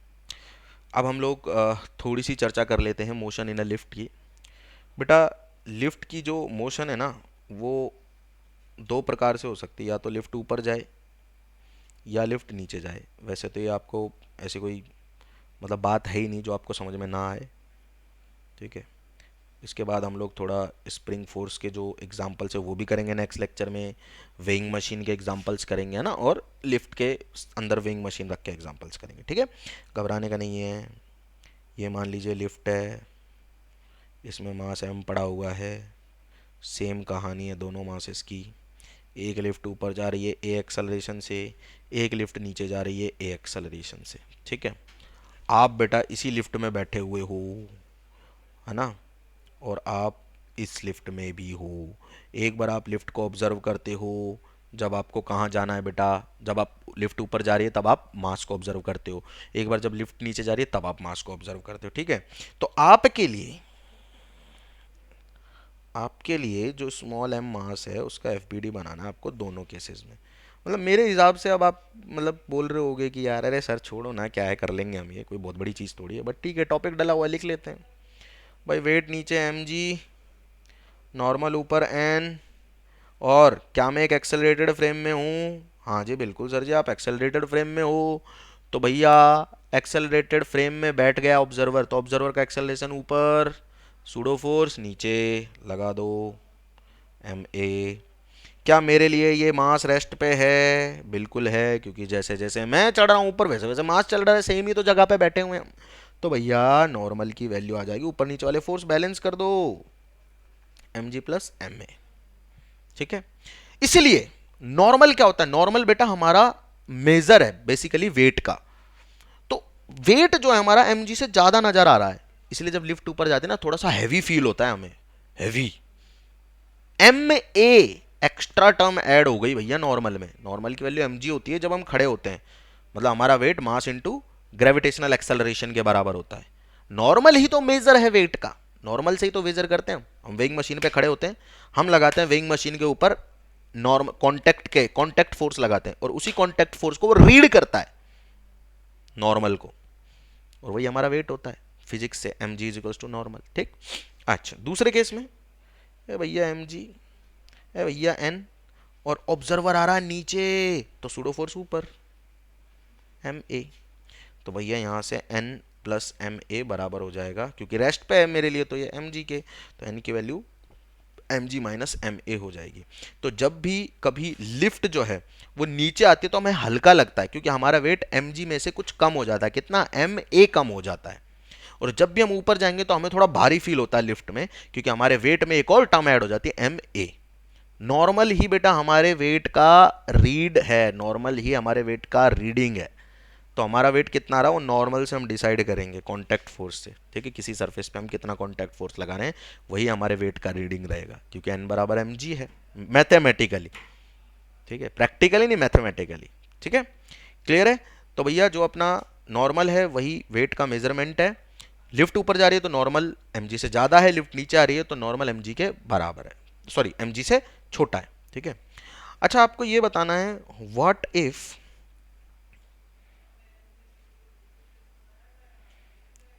अब हम लोग थोड़ी सी चर्चा कर लेते हैं मोशन इन अ लिफ्ट की। बेटा लिफ्ट की जो मोशन है ना वो दो प्रकार से हो सकती है, या तो लिफ्ट ऊपर जाए या लिफ्ट नीचे जाए। वैसे तो ये आपको ऐसी कोई मतलब बात है ही नहीं जो आपको समझ में ना आए, ठीक है। इसके बाद हम लोग थोड़ा स्प्रिंग फोर्स के जो एग्जांपल्स है वो भी करेंगे नेक्स्ट लेक्चर में, वेइंग मशीन के एग्जांपल्स करेंगे, है ना, और लिफ्ट के अंदर वेइंग मशीन रख के एग्जांपल्स करेंगे, ठीक है। घबराने का नहीं है। ये मान लीजिए लिफ्ट है, इसमें मास एम पड़ा हुआ है, सेम कहानी है दोनों मासेस की। एक लिफ्ट ऊपर जा रही है ए एक्सेलरेशन से, एक लिफ्ट नीचे जा रही है ए एक्सेलरेशन से, ठीक है। आप बेटा इसी लिफ्ट में बैठे हुए हो, है ना, और आप इस लिफ्ट में भी हो। एक बार आप लिफ्ट को ऑब्जर्व करते हो, जब आपको कहाँ जाना है बेटा, जब आप लिफ्ट ऊपर जा रही है तब आप मास को ऑब्जर्व करते हो, एक बार जब लिफ्ट नीचे जा रही है तब आप मास को ऑब्जर्व करते हो, ठीक है। तो आपके लिए जो स्मॉल एम मास है उसका एफबीडी बनाना है आपको दोनों केसेस में। मतलब मेरे हिसाब से अब आप मतलब बोल रहे होगे कि यार अरे सर छोड़ो ना, क्या है कर लेंगे हम, ये कोई बहुत बड़ी चीज़ थोड़ी है, बट ठीक है, टॉपिक डला हुआ लिख लेते हैं भाई। वेट नीचे एम जी, नॉर्मल ऊपर एन, और क्या मैं एक एक्सेलरेटेड फ्रेम में हूँ? हाँ जी बिल्कुल सर जी, आप एक्सेलरेटेड फ्रेम में हो। तो भैया एक्सेलरेटेड फ्रेम में बैठ गया ऑब्जर्वर, तो ऑब्जर्वर का एक्सेलरेशन ऊपर, सूडो फोर्स नीचे लगा दो एम ए। क्या मेरे लिए ये मास रेस्ट पे है? बिल्कुल है, क्योंकि जैसे जैसे मैं चढ़ रहा हूँ ऊपर वैसे वैसे मास चल रहा है, सेम ही तो जगह पे बैठे हुए हैं। तो भैया नॉर्मल की वैल्यू आ जाएगी, ऊपर नीचे वाले फोर्स बैलेंस कर दो, m g plus m a, ठीक है। इसलिए नॉर्मल क्या होता है, नॉर्मल बेटा हमारा मेजर है बेसिकली वेट का। तो वेट जो है हमारा एम जी से ज्यादा नजर आ रहा है, इसलिए जब लिफ्ट ऊपर जाती है ना थोड़ा सा हैवी फील होता है हमें, heavy. M a extra term add हो गई भैया नॉर्मल में। नॉर्मल की वैल्यू एम जी होती है जब हम खड़े होते हैं, मतलब हमारा weight mass into gravitational acceleration के बराबर होता है। नॉर्मल ही तो मेजर है वेट का, नॉर्मल से ही तो मेजर करते हैं हम वेइंग मशीन पे खड़े होते हैं, हम लगाते हैं वेइंग मशीन के ऊपर नॉर्मल कांटेक्ट फोर्स लगाते हैं और उसी कांटेक्ट फोर्स को वो रीड करता है नॉर्मल को, और वही हमारा वेट होता है फिजिक्स से, m g is equal to normal. ठीक। अच्छा, दूसरे केस में ए भैया एम जी, ए भैया एन, और ऑब्जर्वर आ रहा है नीचे, तो सूडो फोर्स ऊपर एम ए। तो भैया यहाँ से एन प्लस एम ए बराबर हो जाएगा, क्योंकि रेस्ट पे है मेरे लिए तो ये एम जी के, तो एन की value m g minus m a हो जाएगी। तो जब भी कभी लिफ्ट जो है वो नीचे आती है तो हमें हल्का लगता है, क्योंकि हमारा वेट एम जी में से कुछ कम हो जाता है, कितना, एम ए कम हो जाता है। और जब भी हम ऊपर जाएंगे तो हमें थोड़ा भारी फील होता है लिफ्ट में, क्योंकि हमारे वेट में एक और टर्म ऐड हो जाती है एम ए। नॉर्मल ही बेटा हमारे वेट का रीड है, नॉर्मल ही हमारे वेट का रीडिंग है। तो हमारा वेट कितना आ रहा है वो नॉर्मल से हम डिसाइड करेंगे कांटेक्ट फोर्स से। ठीक है, किसी सरफेस पे हम कितना कांटेक्ट फोर्स लगा रहे हैं वही हमारे वेट का रीडिंग रहेगा, क्योंकि एन बराबर एम जी है मैथमेटिकली। ठीक है, प्रैक्टिकली नहीं, मैथमेटिकली। ठीक है, क्लियर है। तो भैया जो अपना नॉर्मल है वही वेट का मेजरमेंट है। लिफ्ट ऊपर जा रही है तो नॉर्मल एम जी से ज़्यादा है, लिफ्ट नीचे आ रही है तो नॉर्मल एम जी के बराबर है, सॉरी एम जी से छोटा है। ठीक है। अच्छा, आपको ये बताना है what if,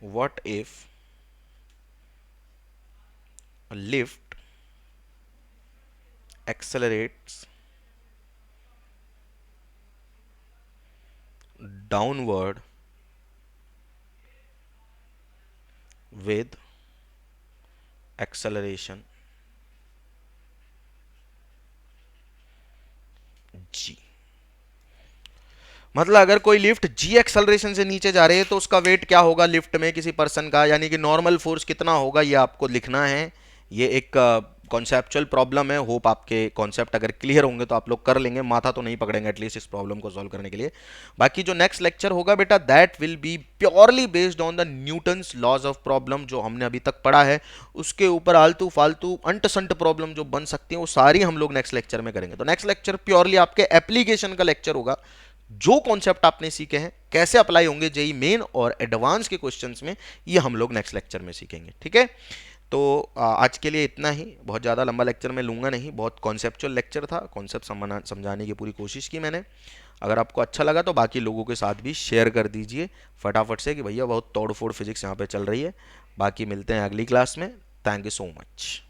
what if a lift accelerates downward with acceleration g। मतलब अगर कोई लिफ्ट जी एक्सेलरेशन से नीचे जा रही है तो उसका वेट क्या होगा लिफ्ट में किसी पर्सन का, यानी कि नॉर्मल फोर्स कितना होगा, ये आपको लिखना है। ये एक कॉन्सेप्चुअल प्रॉब्लम है। होप आपके कॉन्सेप्ट अगर क्लियर होंगे तो आप लोग कर लेंगे, माथा तो नहीं पकड़ेंगे एटलीस्ट इस प्रॉब्लम को सॉल्व करने के लिए। बाकी जो नेक्स्ट लेक्चर होगा बेटा that will be purely based on the Newton's laws of problem, जो हमने अभी तक पढ़ा है उसके ऊपर आलतू फालतू अंट संट प्रॉब्लम जो बन सकती हैं वो सारी हम लोग नेक्स्ट लेक्चर में करेंगे। तो नेक्स्ट लेक्चर प्योरली आपके एप्लीकेशन का लेक्चर होगा। जो कॉन्सेप्ट आपने सीखे हैं कैसे अप्लाई होंगे जेई मेन और एडवांस के क्वेश्चंस में, ये हम लोग नेक्स्ट लेक्चर में सीखेंगे। ठीक है, तो आज के लिए इतना ही। बहुत ज़्यादा लंबा लेक्चर मैं लूँगा नहीं, बहुत कॉन्सेप्चुअल लेक्चर था, कॉन्सेप्ट समझाने की पूरी कोशिश की मैंने। अगर आपको अच्छा लगा तो बाकी लोगों के साथ भी शेयर कर दीजिए फटाफट से कि भैया बहुत तोड़ फोड़ फिजिक्स यहाँ पे चल रही है। बाकी मिलते हैं अगली क्लास में। Thank you so much.